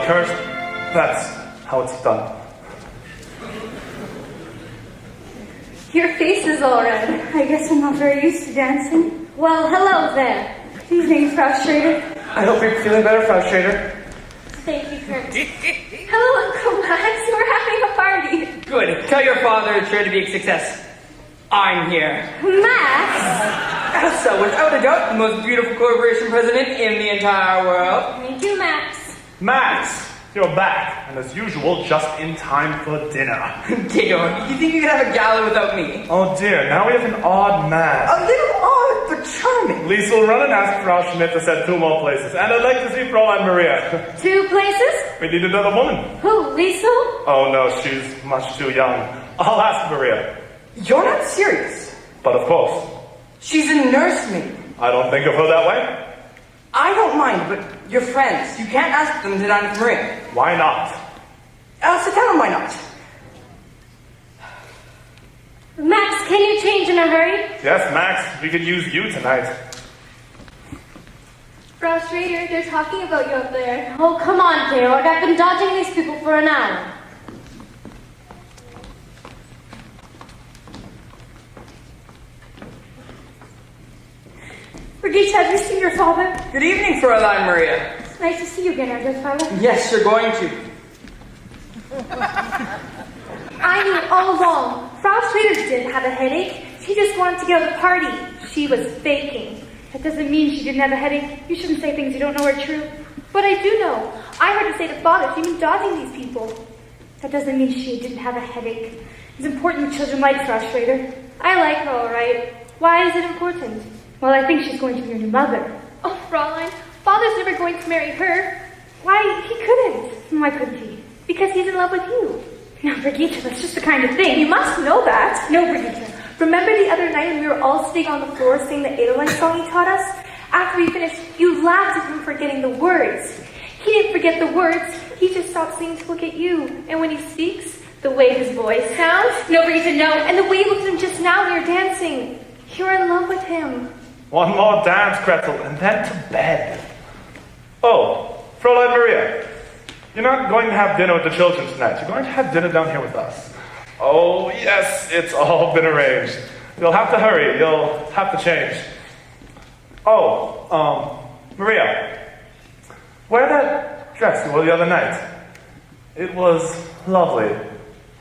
cursed. That's how it's done. Your face is all red. I guess I'm not very used to dancing. Well, hello there. Evening, Frau Schrader. I hope you're feeling better, Frau Schrader. Thank you, Kurt. Hello, Uncle Max. We're having a party. Good. Tell your father it's sure to be a success. I'm here. Max? Elsa, without a doubt, the most beautiful corporation president in the entire world. Thank you, Max. Max, you're back, and as usual, just in time for dinner. Digger, you think you could have a gala without me? Oh dear, now we have an odd man. A little odd, but charming. Lisa will run and ask Frau Schmidt to set 2 more places, and I'd like to see Fräulein Maria. 2 places? We need another woman. Who, Lisa? Oh no, she's much too young. I'll ask Maria. You're not serious. But of course, She's a nursemaid. I don't think of her that way. I don't mind, but you're friends. You can't ask them to dine with Maria. Why not? Elsa, tell them why not. Max, can you change in a hurry? Yes, Max, we could use you tonight. Frau Schrader, they're talking about you up there. Oh, come on, Georg. I've been dodging these people for an hour. Brigitte, have you seen your father? Good evening, Fräulein Maria. It's nice to see you again, Herr Father. Yes, you're going to. I knew all along. Frau Schrader didn't have a headache. She just wanted to get to the party. She was faking. That doesn't mean she didn't have a headache. You shouldn't say things you don't know are true. But I do know. I heard her say to Father she'd been dodging these people. That doesn't mean she didn't have a headache. It's important that children like Frau Schrader. I like her, all right. Why is it important? Well, I think she's going to be your new mother. Oh, Fraulein, Father's never going to marry her. Why, he couldn't. Why couldn't he? Because he's in love with you. Now, Brigitte, that's just the kind of thing. You must know that. No, Brigitte. Remember the other night when we were all sitting on the floor singing the Edelweiss song he taught us? After we finished, you laughed at him forgetting the words. He didn't forget the words. He just stopped singing to look at you. And when he speaks, the way his voice sounds, nobody can know. And the way you looked at him just now when you're dancing, you're in love with him. One more dance, Gretel, and then to bed. Oh, Fräulein Maria, you're not going to have dinner with the children tonight. You're going to have dinner down here with us. Oh, yes, it's all been arranged. You'll have to hurry. You'll have to change. Oh, Maria, wear that dress you wore the other night. It was lovely,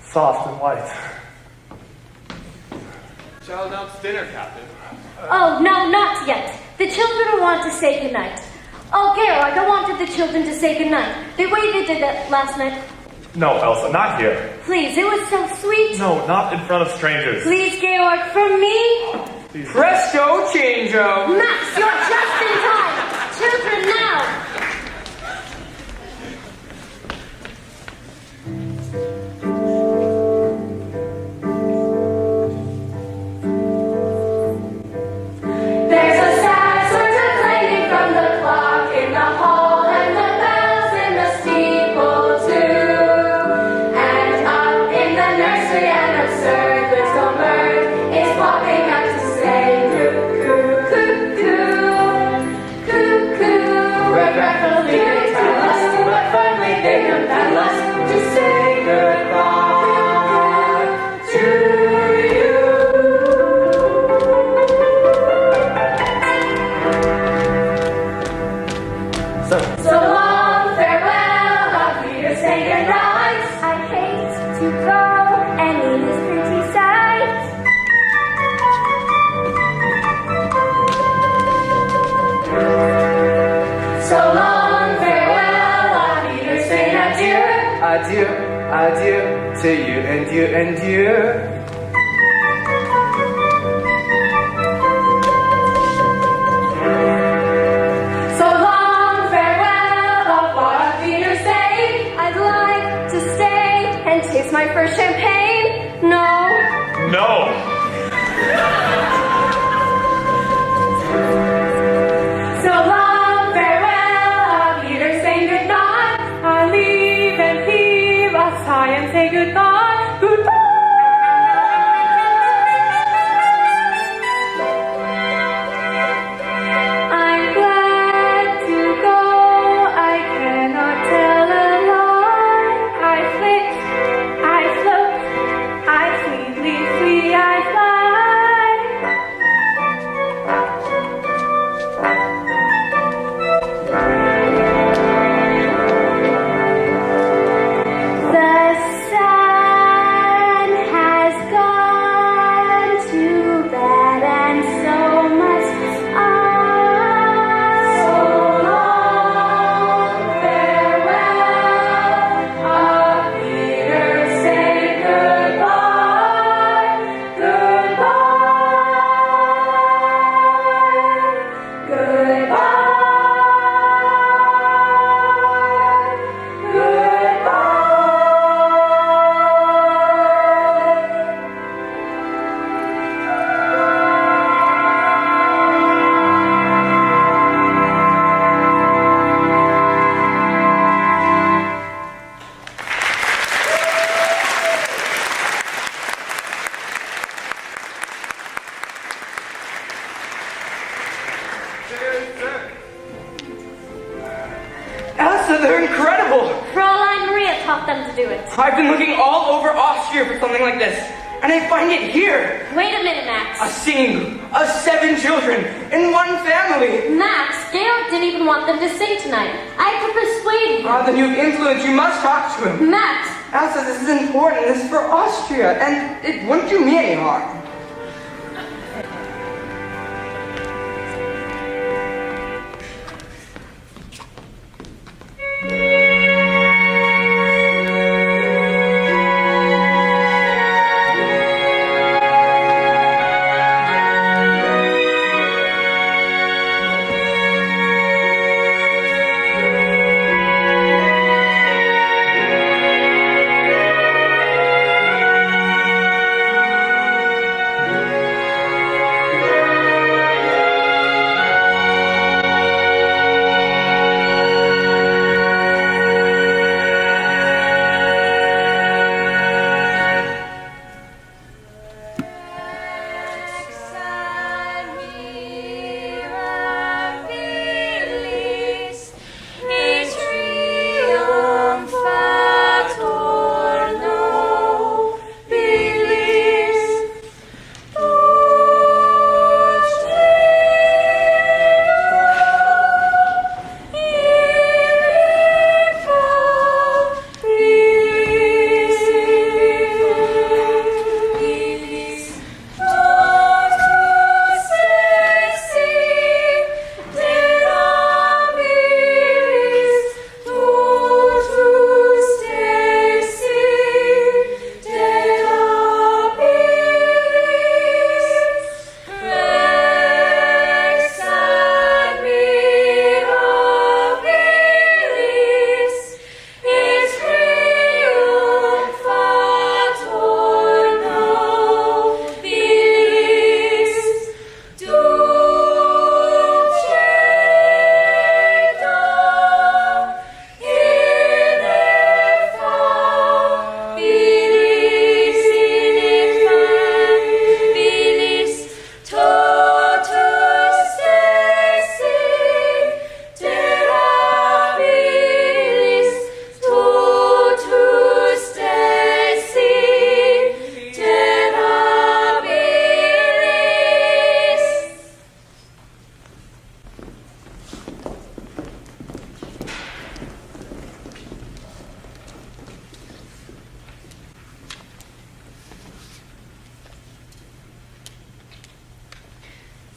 soft and white. Shall announce dinner, Captain. Oh, no, not yet. The children want to say goodnight. Oh, Georg, I wanted the children to say goodnight. The way they did that last night. No, Elsa, not here. Please, it was so sweet. No, not in front of strangers. Please, Georg, from me. Please. Presto changeo. Max, you're just in time. Children, now. There's a sad sort of clanging from the clock in the hall, and the bells in the steeple too. And up in the nursery, an absurd little bird is popping up to say cuckoo, cuckoo, cuckoo. Regretfully they tell us, but firmly they compel us to say goodbye to you. So long, farewell, auf Wiedersehen, good night. I hate to go and leave this pretty sight. So long, farewell, auf Wiedersehen, adieu. Adieu, adieu to you and you and you. So long, farewell, auf Wiedersehen. I'd like to stay and taste my first champagne. No. No. So long, farewell, auf Wiedersehen, good night. I leave and heave a sigh and say goodbye, goodbye. Elsa, they're incredible! Fraulein Maria taught them to do it. I've been looking all over Austria for something like this, and I find it here. Wait a minute, Max. A singing of 7 children in one family. Max, Georg didn't even want them to sing tonight. I had to persuade him. Then you've influence. You must talk to him. Max! Elsa, this is important. This is for Austria, and it wouldn't do me any harm.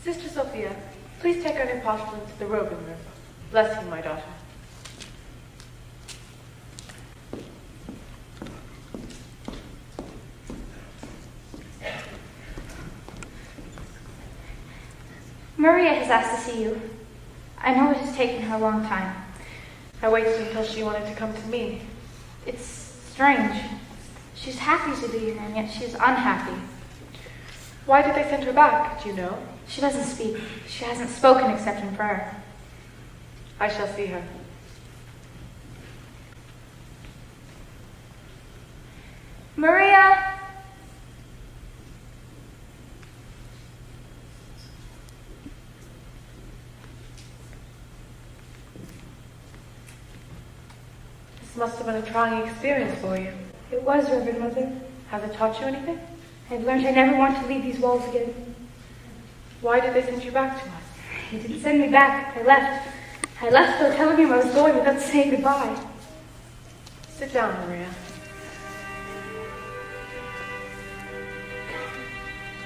Sister Sophia, please take our new postulant to the robing room. Bless you, my daughter. Maria has asked to see you. I know it has taken her a long time. I waited until she wanted to come to me. It's strange. She's happy to be here, and yet she's unhappy. Why did they send her back? Do you know? She doesn't speak. She hasn't spoken except in prayer. I shall see her. Maria! This must have been a trying experience for you. It was, Reverend Mother. Has it taught you anything? I've learned I never want to leave these walls again. Why did they send you back to us? He didn't send me back. I left. I left without telling him I was going, without saying goodbye. Sit down, Maria.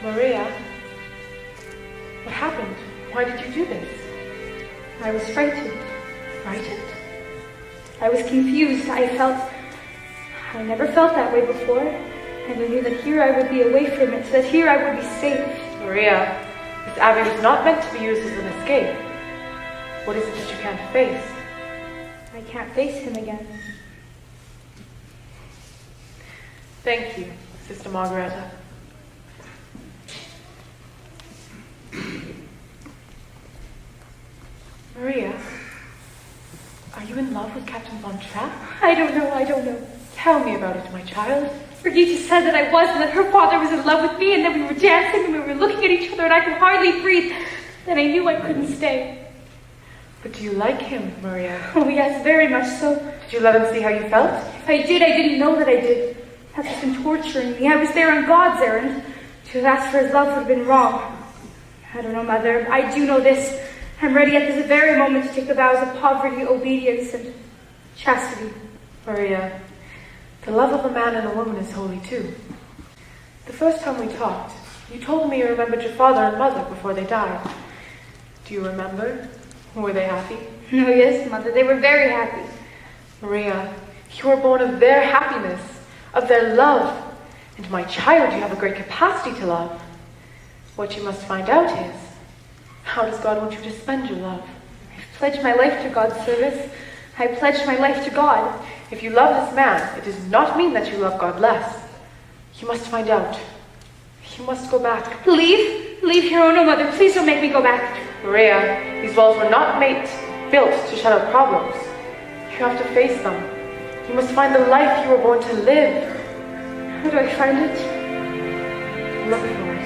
Maria, what happened? Why did you do this? I was frightened. Frightened? I was confused. I never felt that way before. And I knew that here I would be away from it, that here I would be safe. Maria, this abbey was not meant to be used as an escape. What is it that you can't face? I can't face him again. Thank you, Sister Margareta. Maria, are you in love with Captain Von Trapp? I don't know. Tell me about it, my child. Brigitte said that I was, and that her father was in love with me, and that we were dancing, and we were looking at each other, and I could hardly breathe. Then I knew I couldn't stay. But do you like him, Maria? Oh, yes, very much so. Did you let him see how you felt? If I did, I didn't know that I did. That's what's been torturing me. I was there on God's errand. To have asked for his love would have been wrong. I don't know, Mother. I do know this. I'm ready at this very moment to take the vows of poverty, obedience, and chastity. Maria, the love of a man and a woman is holy too. The first time we talked, you told me you remembered your father and mother before they died. Do you remember? Were they happy? Oh, yes, Mother. They were very happy. Maria, you were born of their happiness, of their love. And my child, you have a great capacity to love. What you must find out is, how does God want you to spend your love? I've pledged my life to God's service. I pledged my life to God. If you love this man, it does not mean that you love God less. You must find out. You must go back. Leave? Leave here? Oh, no, Mother. Please don't make me go back. Maria, these walls were not built to shut out problems. You have to face them. You must find the life you were born to live. How do I find it? Look for it.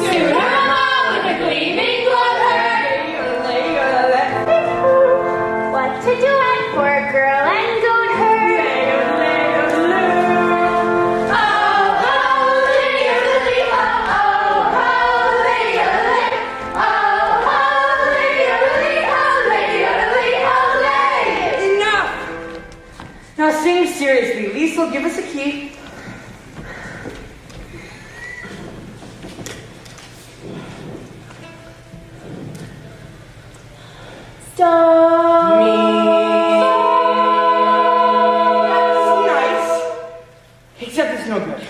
Soon her mama with a gleaming give us a key. Stop. That's nice. Except it's no good.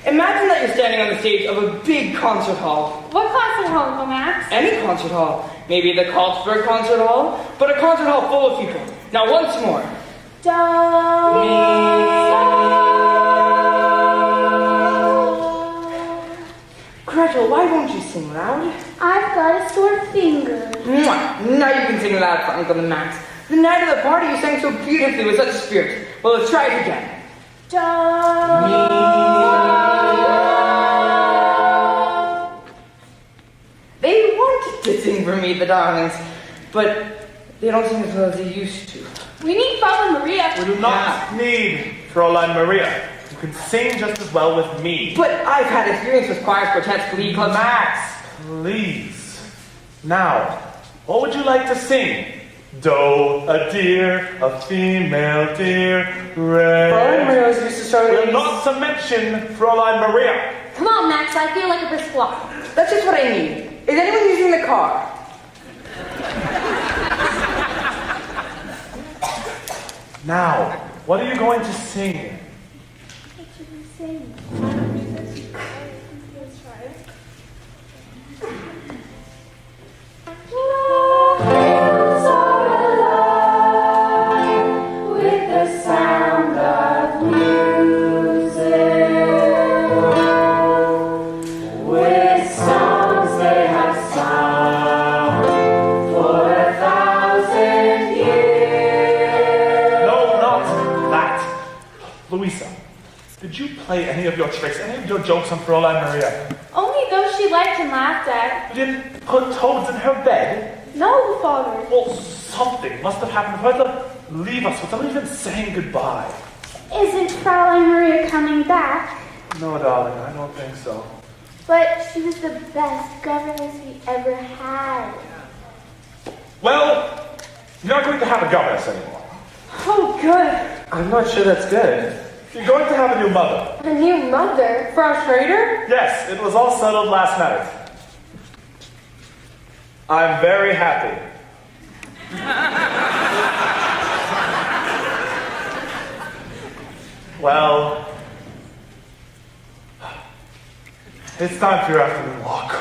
Imagine that you're standing on the stage of a big concert hall. What concert hall, Uncle Max? Any concert hall. Maybe the Carlsberg Concert Hall, but a concert hall full of people. Now once more. Gretel, why won't you sing loud? I've got a sore finger. Mwah! Now you can sing loud for Uncle Max. The night of the party you sang so beautifully with such spirit. Well, let's try it again. They wanted to sing for me, the darlings, but they don't sing as well as they used to. We need Fraulein Maria. We do not need Fräulein Maria. You can sing just as well with me. But I've had experience with choirs, quartets, glee clubs. Max, please. Now, what would you like to sing? Do, a deer, a female deer, Fräulein red. Maria was used to start We're with not to mention Fräulein Maria. Come on, Max, I feel like a brisk walk. That's just what I need. Is anyone using the car? Now, what are you going to sing? Hills are alive with the sound of music. With songs they have sung for 1,000 years. No, not that. Louisa, did you play any of your tricks, any of your jokes on Fräulein Maria? Only those she liked and laughed at. You didn't put toads in her bed? No, Father. Well, something must have happened for her to leave us without even saying goodbye. Isn't Fraulein Maria coming back? No, darling, I don't think so. But she was the best governess we ever had. Well, you're not going to have a governess anymore. Oh, good. I'm not sure that's good. You're going to have a new mother. A new mother? Frau Schrader? Yes, it was all settled last night. I'm very happy. Well, it's time for your afternoon walk.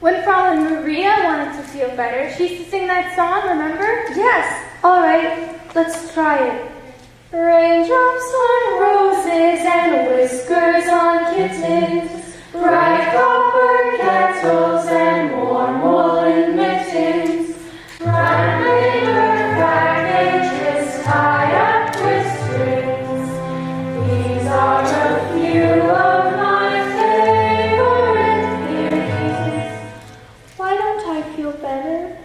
When Fraulein Maria wanted to feel better, she used to sing that song, remember? Yes. All right, let's try it. Raindrops on roses and whiskers on kittens, bright copper kettles and warm woolen mittens, brown paper packages tied up with strings. These are a few of my favorite things. Why don't I feel better?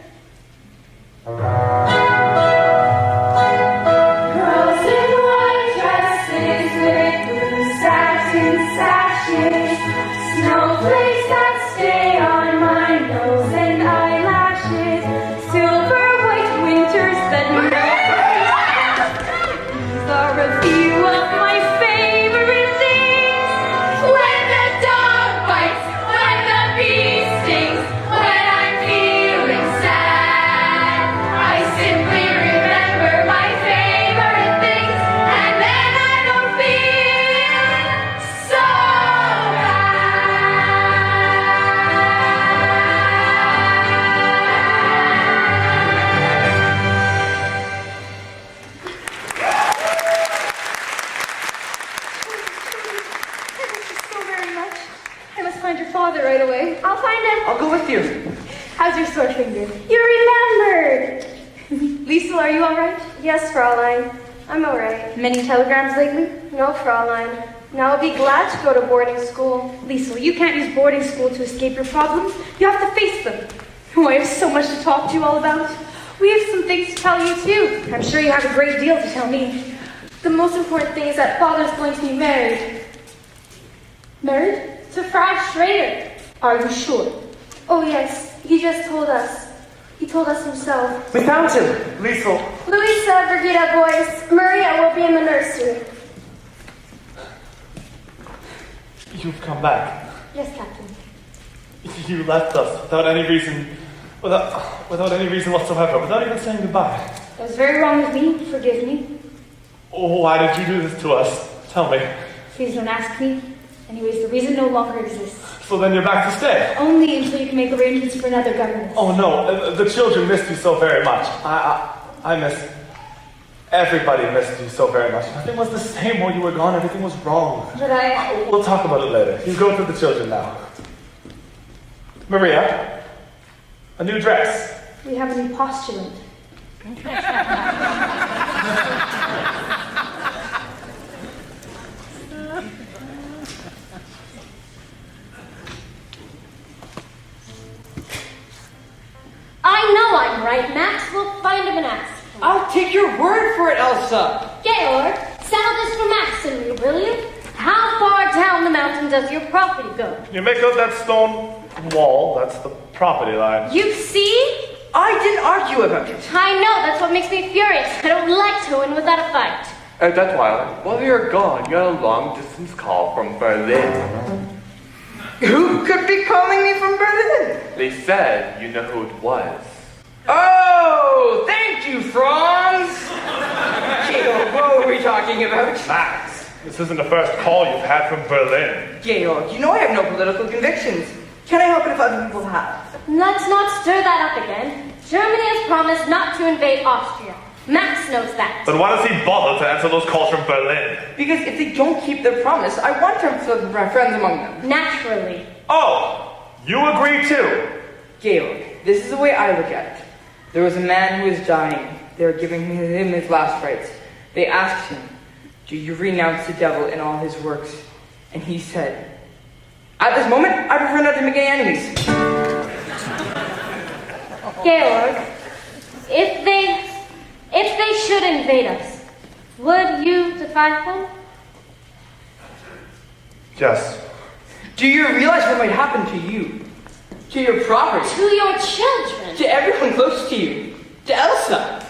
Girls in white dresses with blue satin sashes, snowflakes that stay on my nose and eyelashes, silver white winters that These are a few of my favorite things. When the dog bites, when the bee stings, when I'm feeling sad, I simply remember my favorite things, and then I don't feel so Thank you so very much. I must find your father right away. I'll find him. I'll go with you. How's your sore finger? You remembered. Liesel, are you all right? Yes, Fraulein. I'm all right. Many telegrams lately? No, Fraulein. Now I'll be glad to go to boarding school. Liesel, you can't use boarding school to escape your problems. You have to face them. Oh, I have so much to talk to you all about. We have some things to tell you, too. I'm sure you have a great deal to tell me. The most important thing is that Father's going to be married. Married? To Frau Schrader. Are you sure? Oh yes, he just told us. He told us himself. We found him. Liesel, Louisa, Brigida boys, Maria will be in the nursery. You've come back. Yes, Captain. You left us without any reason, without any reason whatsoever, without even saying goodbye. That was very wrong of me. Forgive me. Oh, why did you do this to us? Tell me. Please don't ask me. Anyways, the reason no longer exists. So then you're back to stay. Only until you can make arrangements for another governess. Oh no, the children missed you so very much. I miss. Everybody missed you so very much. Nothing was the same while you were gone. Everything was wrong. But We'll talk about it later. You go to the children now. Maria, a new dress. we have a new postulant. I know I'm right, Max. We'll find him and ask him. I'll take your word for it, Elsa. Georg, settle this for Max and me, will you? How far down the mountain does your property go? You make out that stone wall. That's the property line. You see? I didn't argue about it. I know, that's what makes me furious. I don't like to win without a fight. That's why, while you were gone, you got a long-distance call from Berlin. Who could be calling me from Berlin? They said you know who it was. Oh, thank you, Franz. Georg, what were we talking about? Max, this isn't the first call you've had from Berlin. Georg, you know I have no political convictions. Can I help it if other people have? Let's not stir that up again. Germany has promised not to invade Austria. Max knows that. But why does he bother to answer those calls from Berlin? Because if they don't keep their promise, I want to have my friends among them. Naturally. Oh, you agree too? Georg, this is the way I look at it. There was a man who was dying. They were giving him his last rites. They asked him, "Do you renounce the devil and all his works?" And he said, "At this moment, I prefer not to make any enemies." Georg, if they should invade us, would you defy them? Yes. Do you realize what might happen to you? To your property? To your children? To everyone close to you? To Elsa?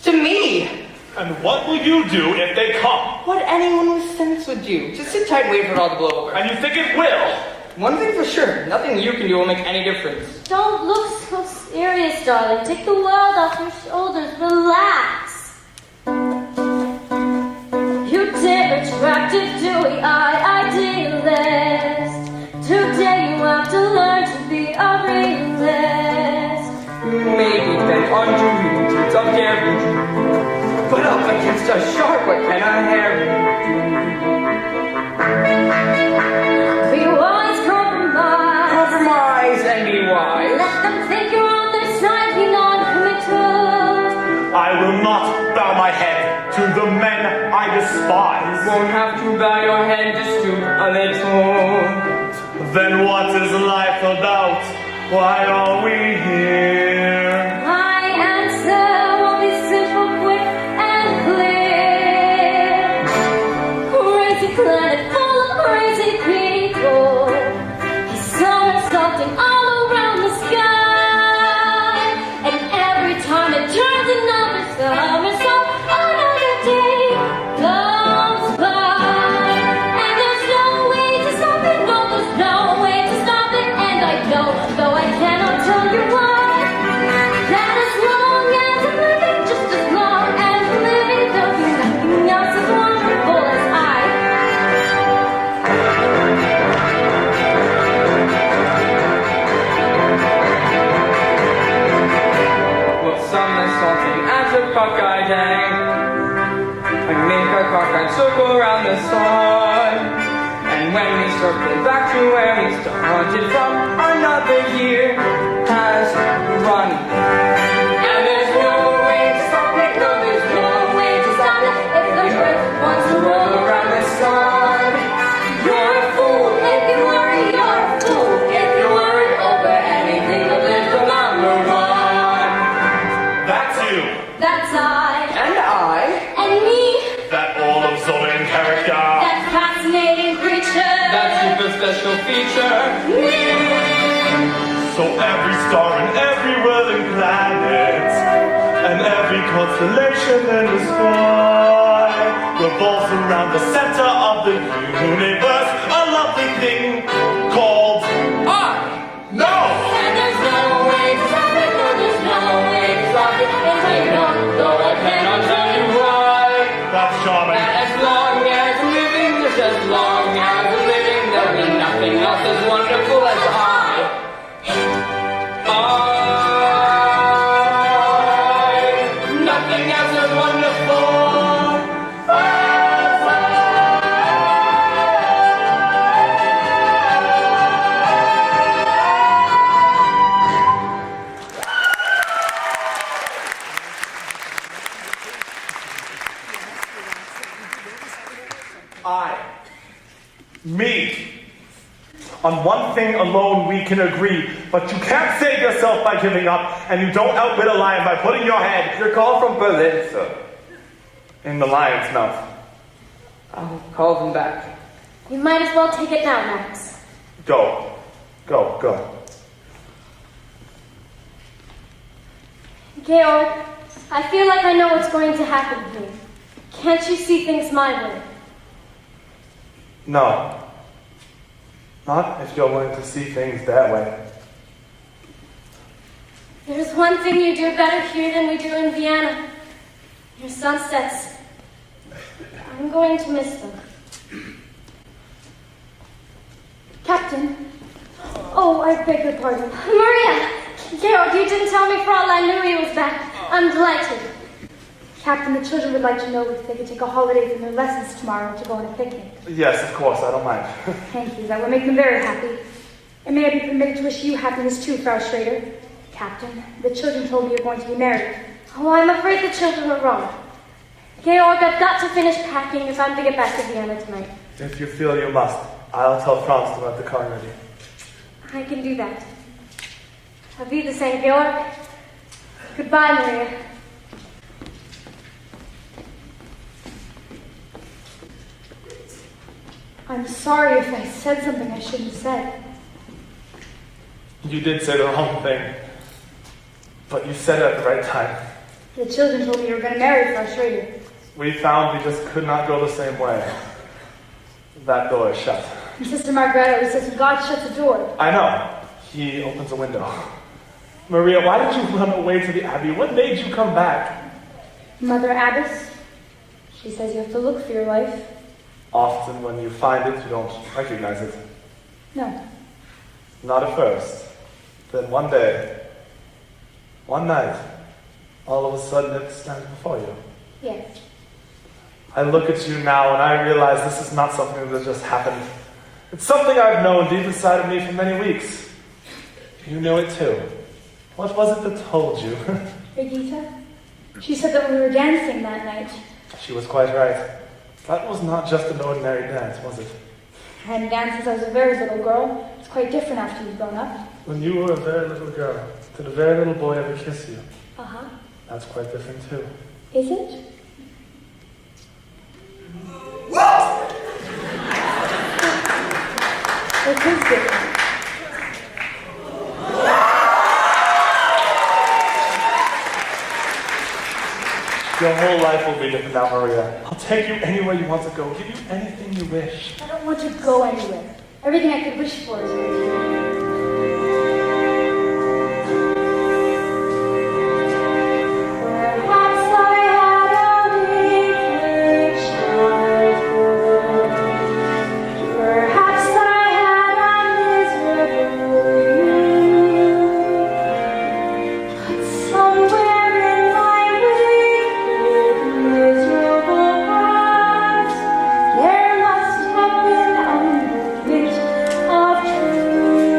To me? And what will you do if they come? What anyone with sense would do. Just sit tight and wait for it all to blow over. And you think it will? One thing for sure, nothing you can do will make any difference. Don't look so serious, darling. Take the world off your shoulders. Relax. You dare attractive, dewy-eyed idealist. Today you have to learn to be a realist. Maybe bent on dreaming dreams of daring dreams. But up against a shark, what can a herring do? Be wise, compromise. Compromise and be wise. Let them think you're on their side, be non-committal. I will not bow my head to the men I despise. You won't have to bow your head to stoop a little. Then what is life about? Why are we here? My answer will be simple, quick, and clear. Crazy planet full of crazy people. He's somersaulting all around the sky. And every time it turns another somersault, another day comes by. And there's no way to stop it, no, there's no way to stop it. And I know, though I cannot tell you why, that as long as I'm living, just as long as I'm living, there'll be nothing else as wonderful as I. Well, somersaulting after cockeye day. I make our cockeye circle around the sun. And when we circle back to where we started from, another year has run. And there's no way to stop it, no, there's no way to stop it. If the earth wants to roll around the sun, you're a fool. if you worry, you're a fool. If you worry over anything that lives The number one. That's you. that's I. And I. And me, That all absorbing character. that fascinating creature. That super special feature. Me. So every star and every whirling planet and every constellation in the sky revolves around the center of the universe, a lovely thing called I. No! And there's no way to stop it, no, there's no way to stop it. And I don't, though I cannot tell you why. That's charming. And as long as I'm living, just as long as I'm living, there'll be nothing else as wonderful as nothing else as wonderful as Me. On one thing alone we can agree, but you can't save yourself by giving up, and you don't outwit a lion by putting your head. You're called from Berlin, sir. In the lion's mouth. I'll call them back. You might as well take it now, Max. Go. Go. Georg, I feel like I know what's going to happen here. Can't you see things my way? No. Not if you're willing to see things that way. There's one thing you do better here than we do in Vienna. Your sunsets. I'm going to miss them. Captain. Oh, I beg your pardon. Maria! Georg, you didn't tell me Fraulein knew he was back. I'm delighted. Captain, the children would like to know if they could take a holiday from their lessons tomorrow to go on a picnic. Yes, of course, I don't mind. Thank you. That will make them very happy. And may I be permitted to wish you happiness too, Frau Schrader? Captain, the children told me you're going to be married. Oh, I'm afraid the children are wrong. Georg, I've got to finish packing if I'm to get back to Vienna tonight. If you feel you must, I'll tell Franz to let the car ready. I can do that. Auf Wiedersehen, Georg. Goodbye, Maria. I'm sorry if I said something I shouldn't have said. You did say the wrong thing, but you said it at the right time. The children told me you were going to marry Frau Schrader. We found we just could not go the same way. That door is shut. And Sister Margareta always says when God shuts a door. I know. He opens a window. Maria, why did you run away to the Abbey? What made you come back? Mother Abbess, she says you have to look for your life. Often when you find it, you don't recognize it. No. Not at first. Then one day, one night, all of a sudden it stands before you. Yes. I look at you now and I realize this is not something that just happened. It's something I've known deep inside of me for many weeks. You knew it too. What was it that told you? Brigitte? She said that when we were dancing that night. She was quite right. That was not just an ordinary dance, was it? I hadn't danced since I was a very little girl. It's quite different after you've grown up. When you were a very little girl, did a very little boy ever kiss you? Uh-huh. That's quite different too. Is it? It is different. Your whole life will be different now, Maria. I'll take you anywhere you want to go, give you anything you wish. I don't want to go anywhere. Everything I could wish for is right here. Perhaps I had a wicked childhood. Perhaps I had a miserable youth. But somewhere in my wicked, miserable heart, there must have been a bit of truth.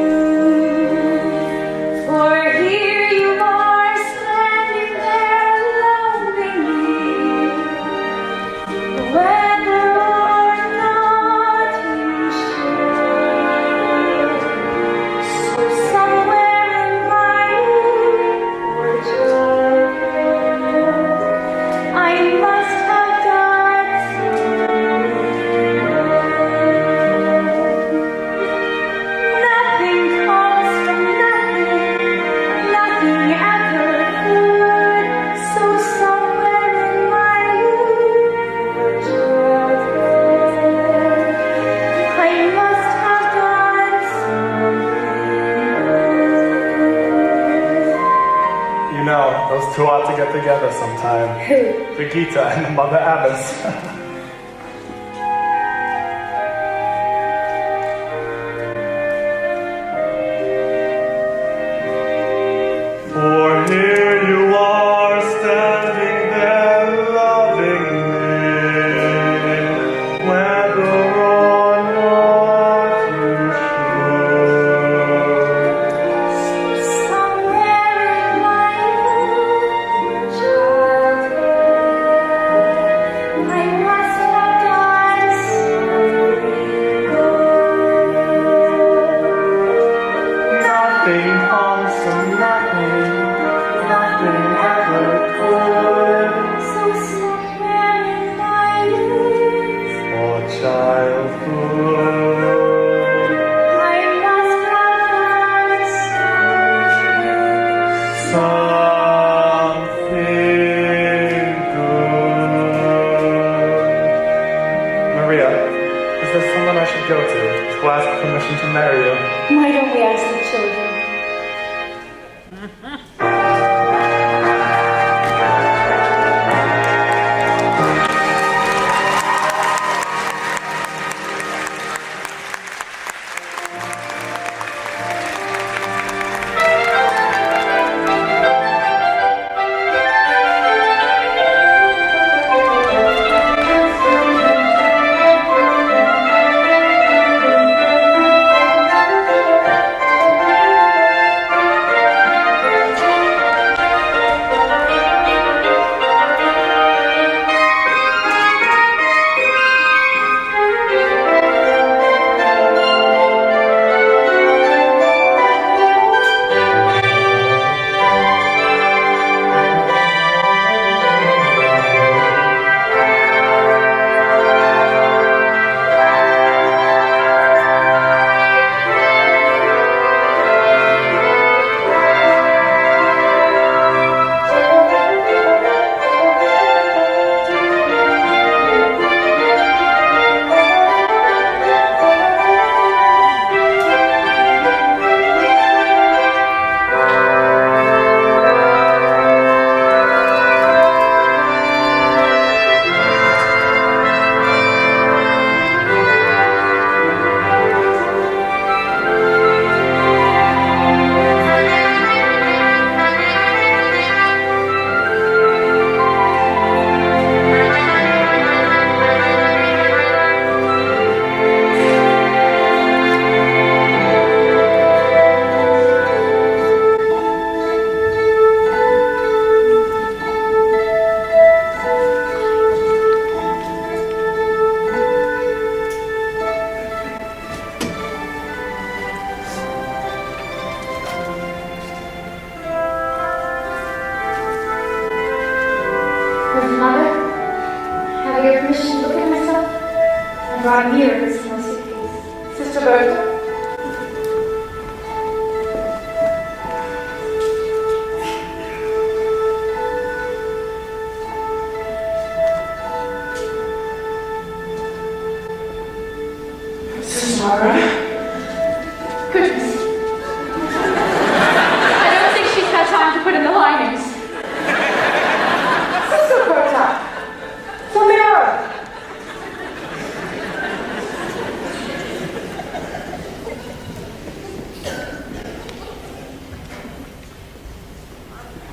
get together sometime. Who? Brigitte and the Mother Abbess. For here you are standing there loving me, whether or not you should. Somewhere in my childhood, I must have done something good. Nothing harmsome, nothing ever could. So somewhere in my youth, For childhood. I must have done Something good. Maria, is there someone I should go to ask permission to marry you? Why don't we ask the children? Mother, have I your permission to look at myself? I brought a mirror this in my suitcase. Sister Bertha? Sister Laura? Goodness. I don't think she's had time to put in the linings. Sister Bertha! The mirror!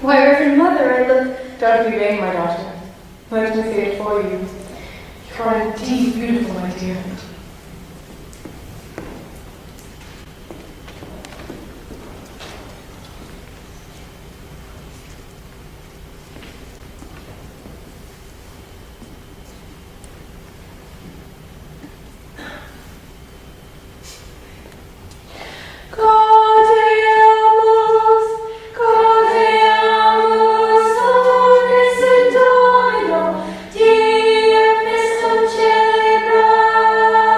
Why, Reverend Mother, I look... Don't be vain, my daughter. Let me see it for you. You are indeed beautiful, my dear. Dear Mr. Chili Brown.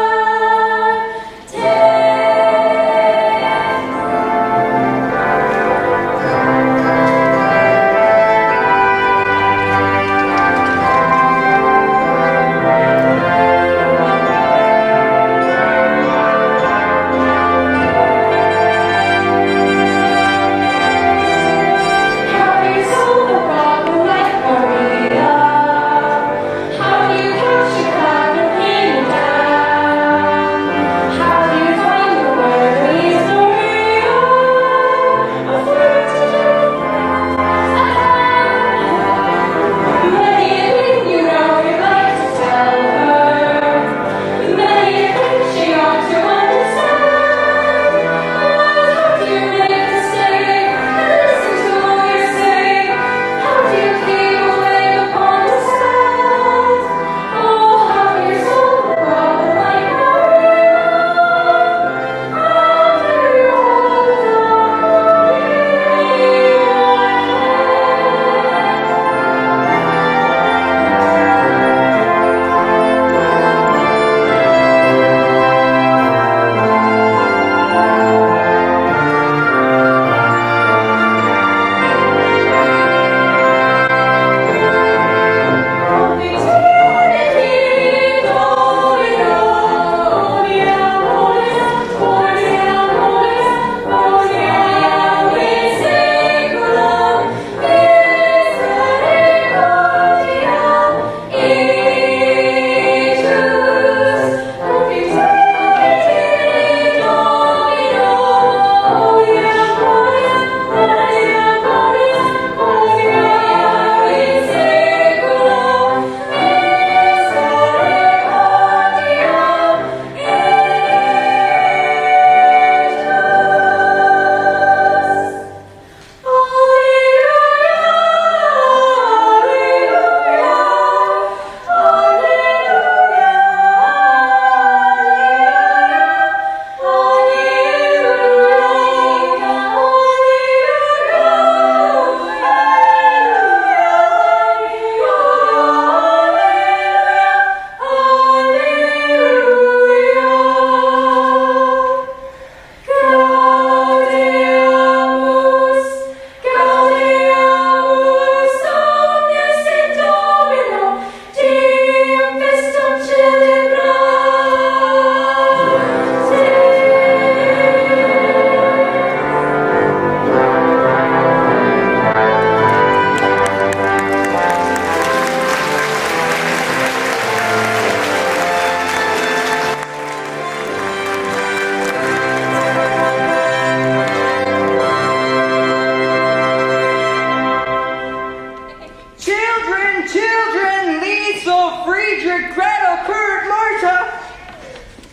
children, Liesel, Friedrich, Gretel, Kurt, Marta.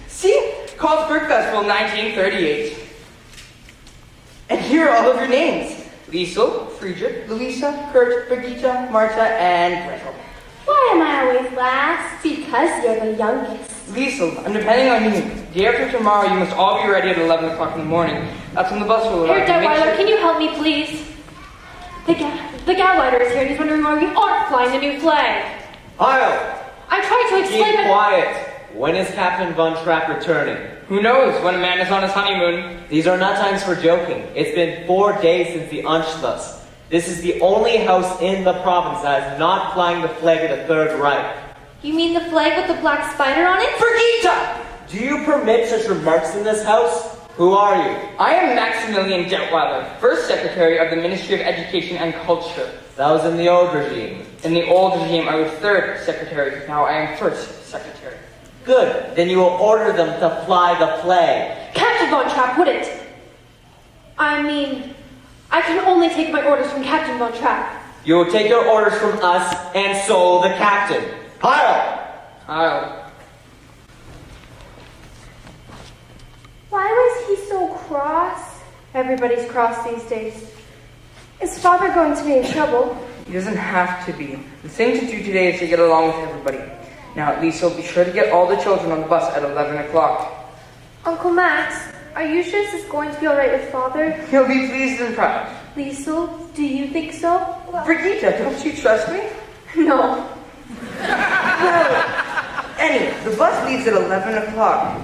See? Carlsberg Festival 1938. And here are all of your names. Liesel, Friedrich, Louisa, Kurt, Brigitte, Marta, and Gretel. Why am I always last? Because you're the youngest. Liesel, I'm depending on you. Day after tomorrow, you must all be ready at 11 o'clock in the morning. That's when the bus will arrive. Herr Detweiler, can you help me, please? The Gauleiter is here and he's wondering why we aren't flying the new flag. Heil! I tried to explain Keep quiet. When is Captain Von Trapp returning? Who knows when a man is on his honeymoon? These are not times for joking. It's been 4 days since the Anschluss. This is the only house in the province that is not flying the flag of the Third Reich. You mean the flag with the black spider on it? Brigitte! Do you permit such remarks in this house? Who are you? I am Maximilian Detweiler, first secretary of the Ministry of Education and Culture. That was in the old regime. In the old regime, I was third secretary. Now I am first secretary. Good. Then you will order them to fly the flag. Captain Von Trapp wouldn't. I mean, I can only take my orders from Captain Von Trapp. You will take your orders from us, and so the captain. Heil! Heil. Why was he so cross? Everybody's cross these days. Is father going to be in trouble? He doesn't have to be. The thing to do today is to get along with everybody. Now at least he'll be sure to get all the children on the bus at 11 o'clock. Uncle Max, are you sure this is going to be all right with father? He'll be pleased and proud. Liesel, do you think so? Brigitte, don't you trust me? No. Well, anyway, the bus leaves at 11 o'clock.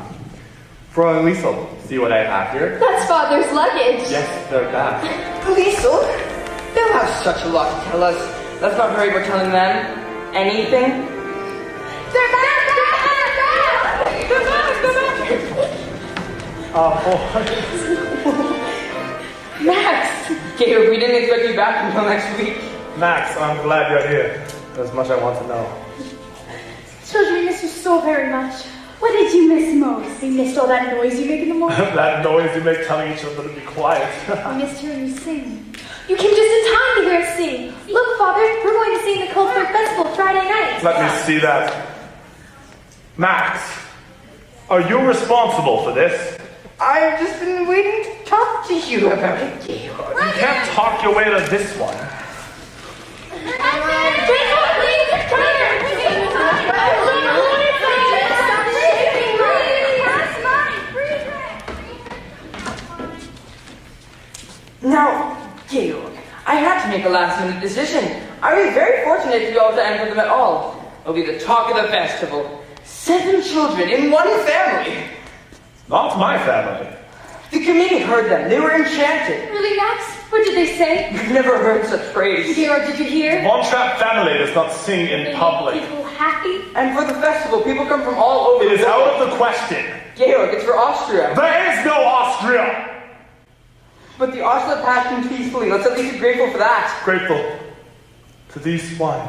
Fräulein Liesel, see what I have here? That's father's luggage. Yes, they're back. Liesel, they'll have such a lot to tell us. Let's not hurry about telling them anything. They're back! They're back! Max! Gator, we didn't expect you back until next week. Max, I'm glad you're here. There's much I want to know. Children, I miss you so very much. What did you miss most? We missed all that noise you make in the morning. That noise you make telling each other to be quiet. I missed hearing you sing. You came just in time to hear us sing. Look, Father, we're going to sing the Coldspring Festival Friday night. Let me see that. Max, are you responsible for this? I've just been waiting to talk to you about it, Gator. You can't talk your way to this one. Now, Gator, I had to make a last-minute decision. I was very fortunate to be able to enter them at all. It'll be the talk of the festival. 7 children in one family. Not my family. The committee heard them. They were enchanted. Really, Max? What did they say? We've never heard such praise. Gator, did you hear? Von Trapp family does not sing in public. People happy? And for the festival, people come from all over It is the world. out of the question. Georg, it's for Austria. There is no Austria! But the Austria passed him peacefully. Let's at least be grateful for that. Grateful to these one.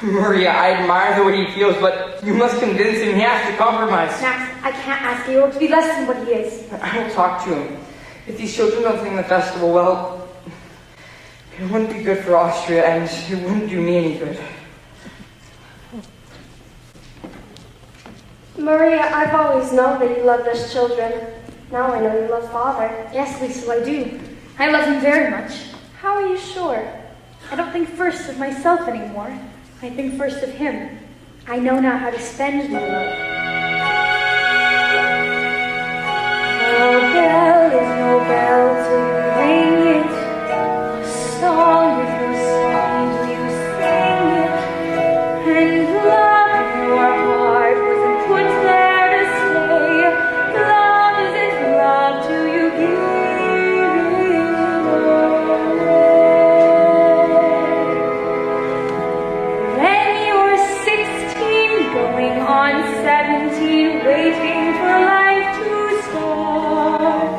Maria, I admire the way he feels, but you must convince him he has to compromise. Max, I can't ask Georg to be less than what he is. I will talk to him. If these children don't sing the festival, well, it wouldn't be good for Austria, and it wouldn't do me any good. Maria, I've always known that you loved us children. Now I know you love Father. Yes, Liesel, I do. I love him very much. How are you sure? I don't think first of myself anymore. I think first of him. I know now how to spend my love. No bell is no bell to ring it. A song is no song till you sing it. And love in your heart wasn't put there to stay. Love isn't love till you give it away. When you're 16, going on 17, waiting for life to start.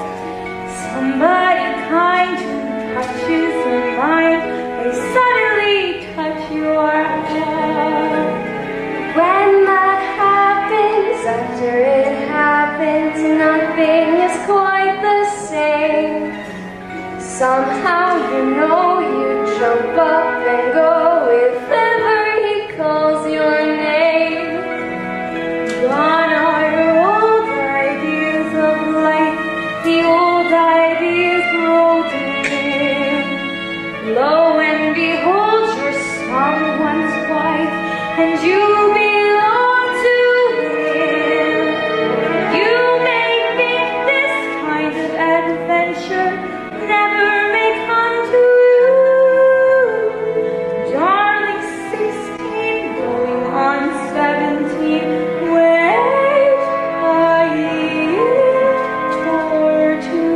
Somebody kind who touches your mind, they suddenly touch your heart. When that happens, after it happens, nothing is quite the same. Somehow you know you jump up you belong to him. You may think this kind of adventure never may come to you. Darling, 16 going on 17, wait a year or two. I'll wait a year or two.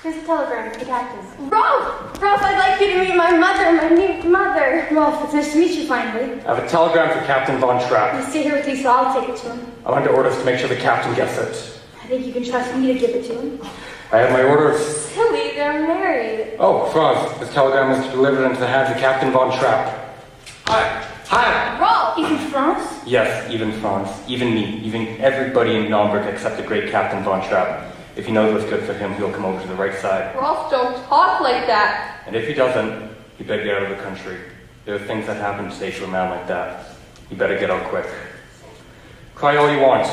Here's a telegram to the captain. Rolf! Rolf, I'd like you to meet my mother, my new mother. Rolf, it's nice to meet you finally. I have a telegram for Captain Von Trapp. You stay here with Lisa, I'll take it to him. I'm under orders to make sure the captain gets it. I think you can trust me to give it to him. I have my orders. Silly, they're married. Oh, Franz, this telegram is to be delivered into the hands of Captain Von Trapp. Hi. Hi. Rolf! Even France? Yes, even Franz, even me, even everybody in Naumburg except the great Captain Von Trapp. If he knows what's good for him, he'll come over to the right side. Rolf, don't talk like that. And if he doesn't, he better get out of the country. There are things that happen to say to a man like that. You better get out quick. Cry all you want,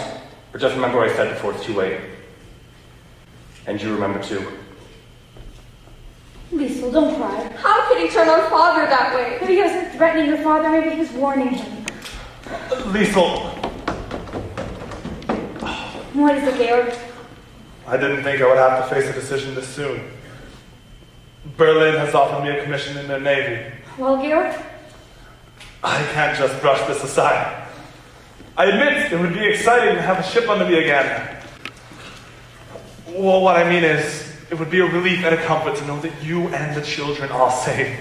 but just remember what I said before it's too late. And you remember too. Lisa, don't cry. How could he turn on father that way? Maybe he wasn't threatening your father, maybe he was warning him. Liesel, What is it, Georg? I didn't think I would have to face a decision this soon. Berlin has offered me a commission in their navy. Well, Georg? I can't just brush this aside. I admit it would be exciting to have a ship under me again. Well, what I mean is, it would be a relief and a comfort to know that you and the children are safe.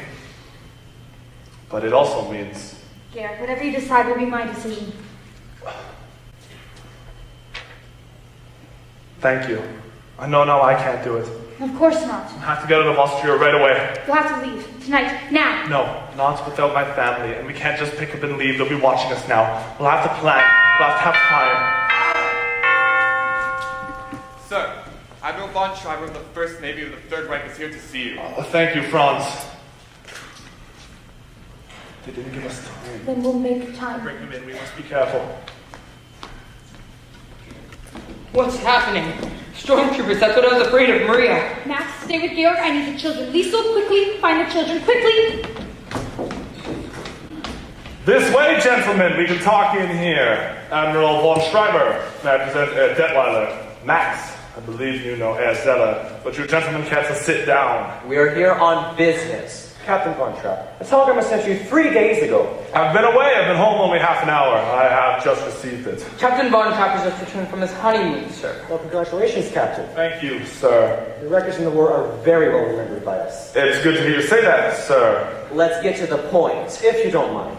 But it also means... Georg, whatever you decide will be my decision. Thank you. I know now I can't do it. Of course not. I have to get out of Austria right away. You'll have to leave. Tonight. Now. No, not without my family, and we can't just pick up and leave. They'll be watching us now. We'll have to plan. We'll have to have time. Sir, Admiral von Schreiber of the 1st Navy of the 3rd Reich is here to see you. Thank you, Franz. They didn't give us time. Then we'll make time. Bring him in. We must be careful. What's happening? Stormtroopers, that's what I was afraid of, Maria. Max, stay with Georg. I need the children. Lisa, quickly. Find the children. Quickly. This way, gentlemen. We can talk in here. Admiral von Schreiber. May I present Herr Detweiler. Max, I believe you know Herr Zeller, but you gentlemen can't just sit down. We are here on business. Captain Von Trapp, a telegram was sent you 3 days ago. I've been away. I've been home only half an hour. I have just received it. Captain Von Trapp has just returned from his honeymoon, sir. Well, congratulations, Captain. Thank you, sir. The records from the war are very well remembered by us. It's good to hear you say that, sir. Let's get to the point. If you don't mind.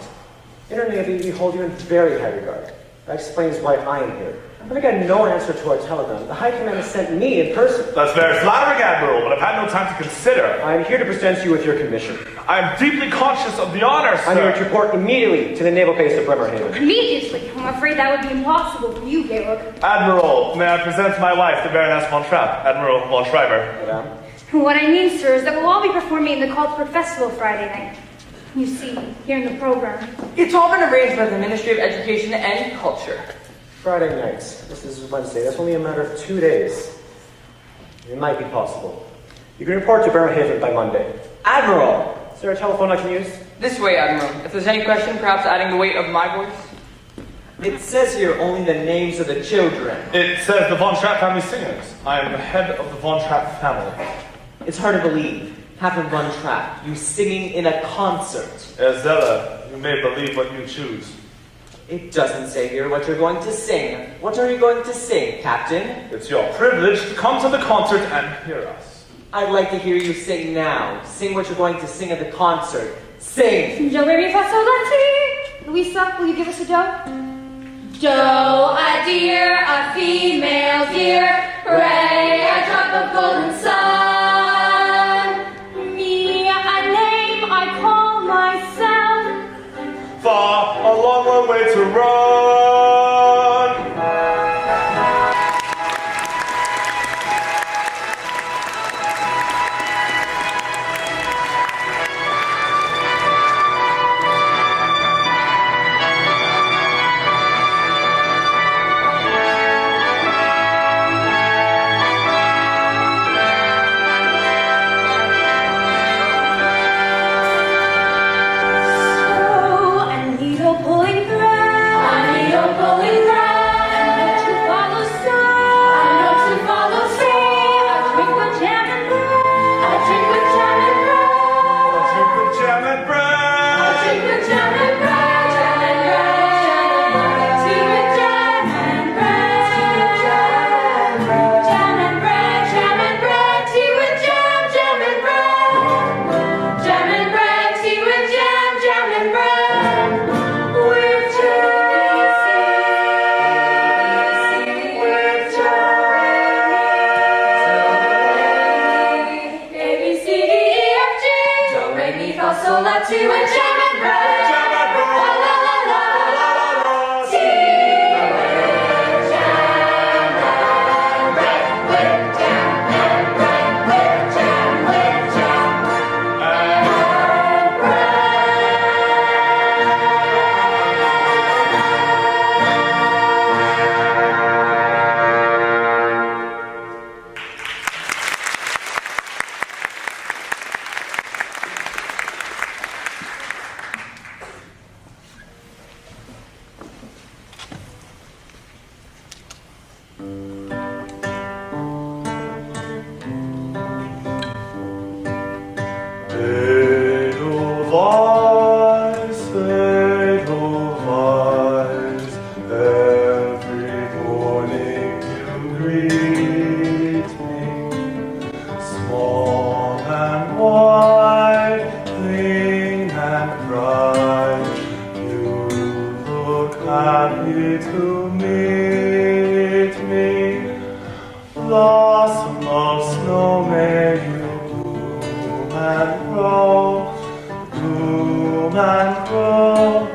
In our Navy, we hold you in very high regard. That explains why I am here. But I got no answer to our telegram. The High Command has sent me in person. That's very flattering, Admiral, but I've had no time to consider. I am here to present you with your commission. I am deeply conscious of the honor, sir. I'm here to report immediately to the naval base of Bremerhaven. Immediately. I'm afraid that would be impossible for you, Georg. Admiral, may I present my wife, the Baroness von Trapp, Admiral von Schreiber. Madame? What I mean, sir, is that we'll all be performing in the Cultural Festival Friday night. You see, here in the program. It's all been arranged by the Ministry of Education and Culture. Friday nights. This is Wednesday. That's only a matter of 2 days. It might be possible. You can report to Bremerhaven by Monday. Admiral! Is there a telephone I can use? This way, Admiral. If there's any question, perhaps adding the weight of my voice. It says here only the names of the children. It says the von Trapp family singers. I am the head of the von Trapp family. It's hard to believe. Captain Von Trapp, you singing in a concert. Herr Zeller, you may believe what you choose. It doesn't say here what you're going to sing. What are you going to sing, Captain? It's your privilege to come to the concert and hear us. I'd like to hear you sing now. Sing what you're going to sing at the concert. Sing! Do, re, mi, fa, sol, la, ti. Louisa, will you give us a do? Do, a deer, a female deer, Ray, a drop of golden sun. Me, a name I call myself. Far, a long, long way to run. Blossom of snow, may you bloom and grow, bloom and grow.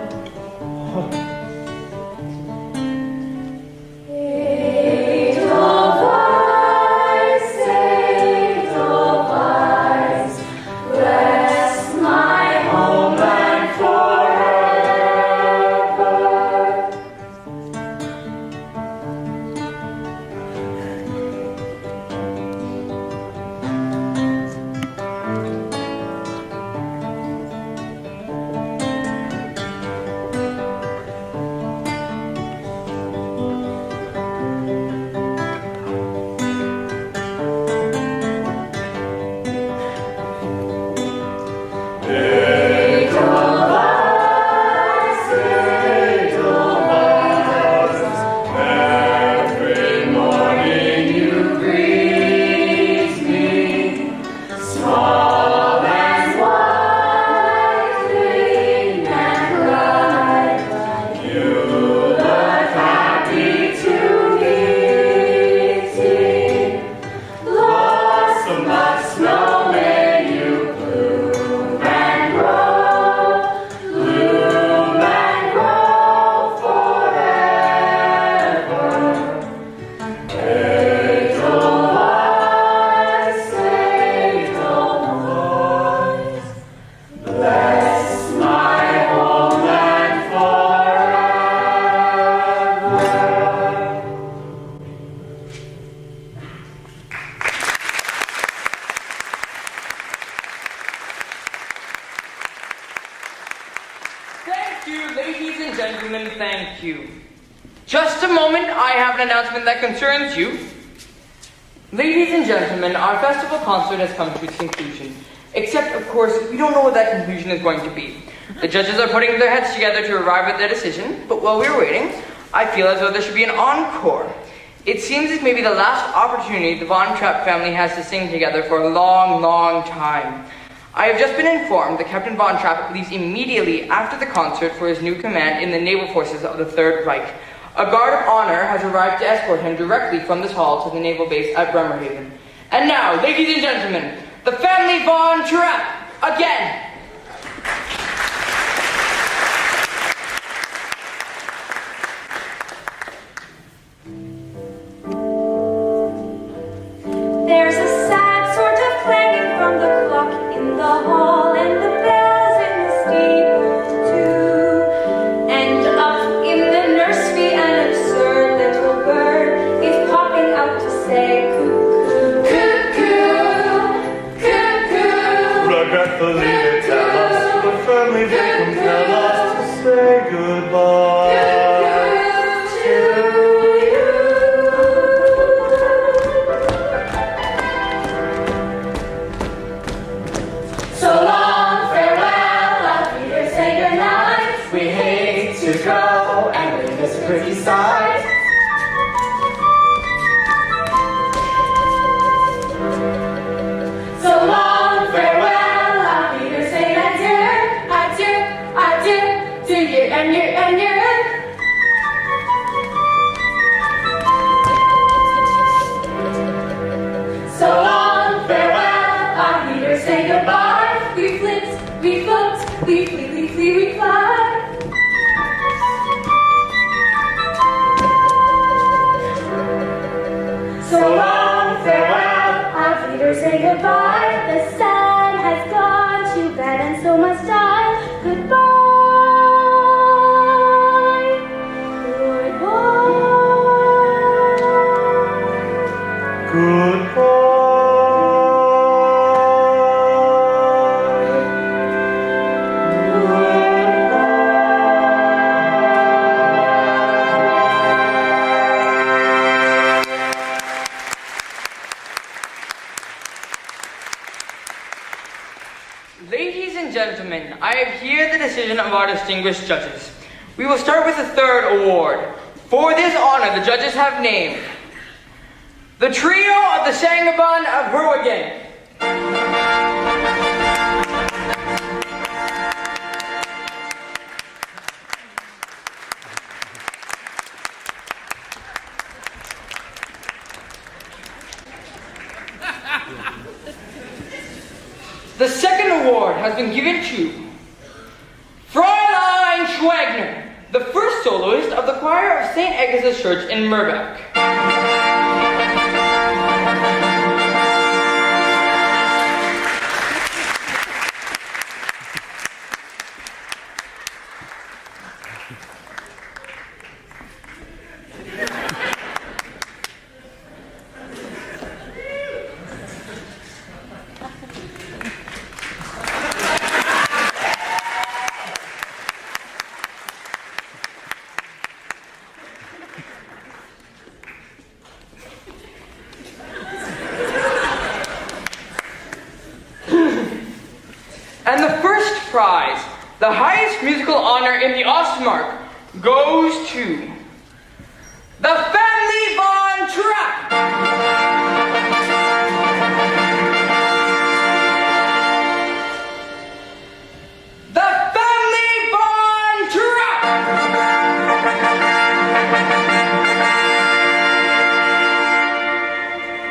Ladies and gentlemen, thank you. Just a moment, I have an announcement that concerns you. Ladies and gentlemen, our festival concert has come to its conclusion. Except, of course, we don't know what that conclusion is going to be. The judges are putting their heads together to arrive at their decision, but while we're waiting, I feel as though there should be an encore. It seems this may be the last opportunity the Von Trapp family has to sing together for a long, long time. I have just been informed that Captain Von Trapp leaves immediately after the concert for his new command in the naval forces of the Third Reich. A guard of honor has arrived to escort him directly from this hall to the naval base at Bremerhaven. And now, ladies and gentlemen, the family Von Trapp, again! There's a sad sort of clanging from the clock in the hall, and the bells in the steeple too. And up in the nursery, an absurd little bird is popping out to say cuckoo, cuckoo, cuckoo. Regretfully they tell us, but firmly they compel us to say goodbye. Go and leave this pretty sight. So long, farewell, auf Wiedersehen, adieu, adieu, adieu, to year and year and year. So long, farewell, auf Wiedersehen, goodbye. We flit, we float, we flee, we flee, we fly. So long, farewell, auf Wiedersehen, goodbye. The sun has gone to bed, and so must I. Goodbye. Ladies and gentlemen, I have here the decision of our distinguished judges. We will start with the third award. For this honor, the judges have named the trio of the Sangaban of Hurwagen. The second award has been given to Fräulein Schwagner, the first soloist of the choir of St. Agnes' Church in Murbach. And the first prize, the highest musical honor in the Ostmark, goes to the Family Von Trapp. The Family Von Trapp.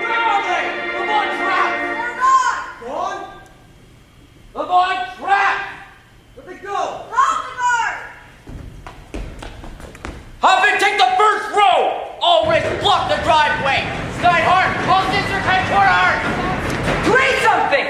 Where are they? The Von Trapp. They're not. Gone? The Von Trapp. Where'd they go? Huffin, take the first row! Ulrich, block the driveway! Steinhardt, call Sister Kaitorart! Create something!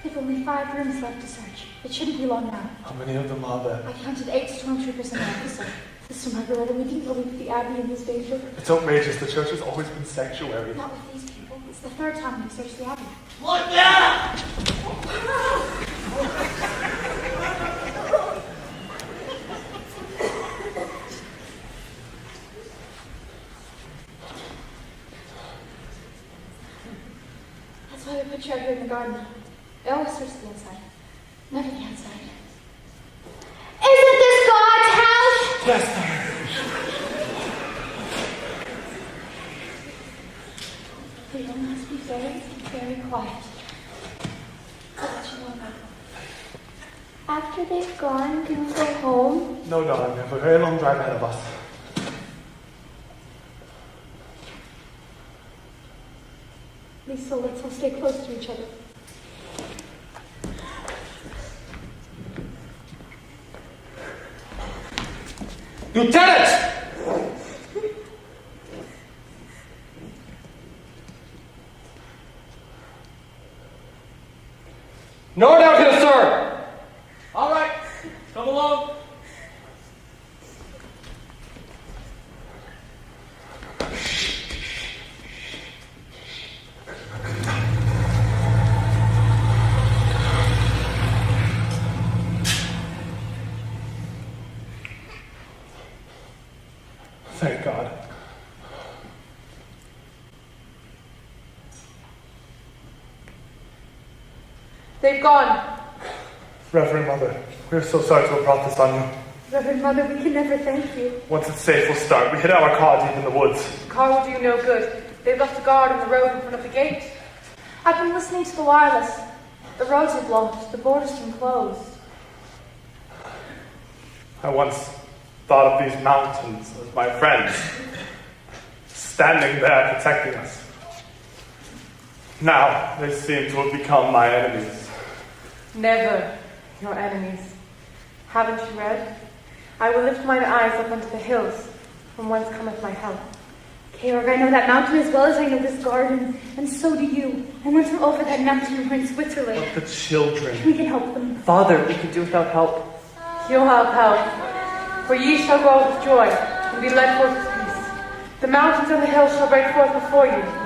They've only 5 rooms left to search. It shouldn't be long now. How many of them are there? I counted 8 stormtroopers and an officer. Sister Margareta, we didn't believe the Abbey in this danger. It's outrageous. The church has always been sanctuary. Not with these people. It's the 3rd time we've searched the Abbey. Look down! That's why we put you out here in the garden. They always search the inside. Never the outside. Isn't this God's house? Yes, We all must be very, very quiet. I'll let you know about them. After they've gone, can we go home? no, darling. We have a very long drive ahead of us. Lisa, let's all stay close to each other. Lieutenant! No doubt here, sir! All right, come along. Thank God. They've gone. Reverend Mother, we are so sorry to have brought this on you. Reverend Mother, we can never thank you. Once it's safe, we'll start. We hid our car deep in the woods. The car will do you no good. They've left a guard on the road in front of the gate. I've been listening to the wireless. The roads are blocked. The border's been closed. I once thought of these mountains as my friends, standing there protecting us. Now they seem to have become my enemies. Never your enemies. Haven't you read? I will lift mine eyes up unto the hills, from whence cometh my help. Georg, I know that mountain as well as I know this garden, and so do you. I want them over that mountain when we're in Switzerland. But the children. We can help them. Father, we can do without help. You'll have help, for ye shall go out with joy, and be led forth with peace. The mountains and the hills shall break forth before you,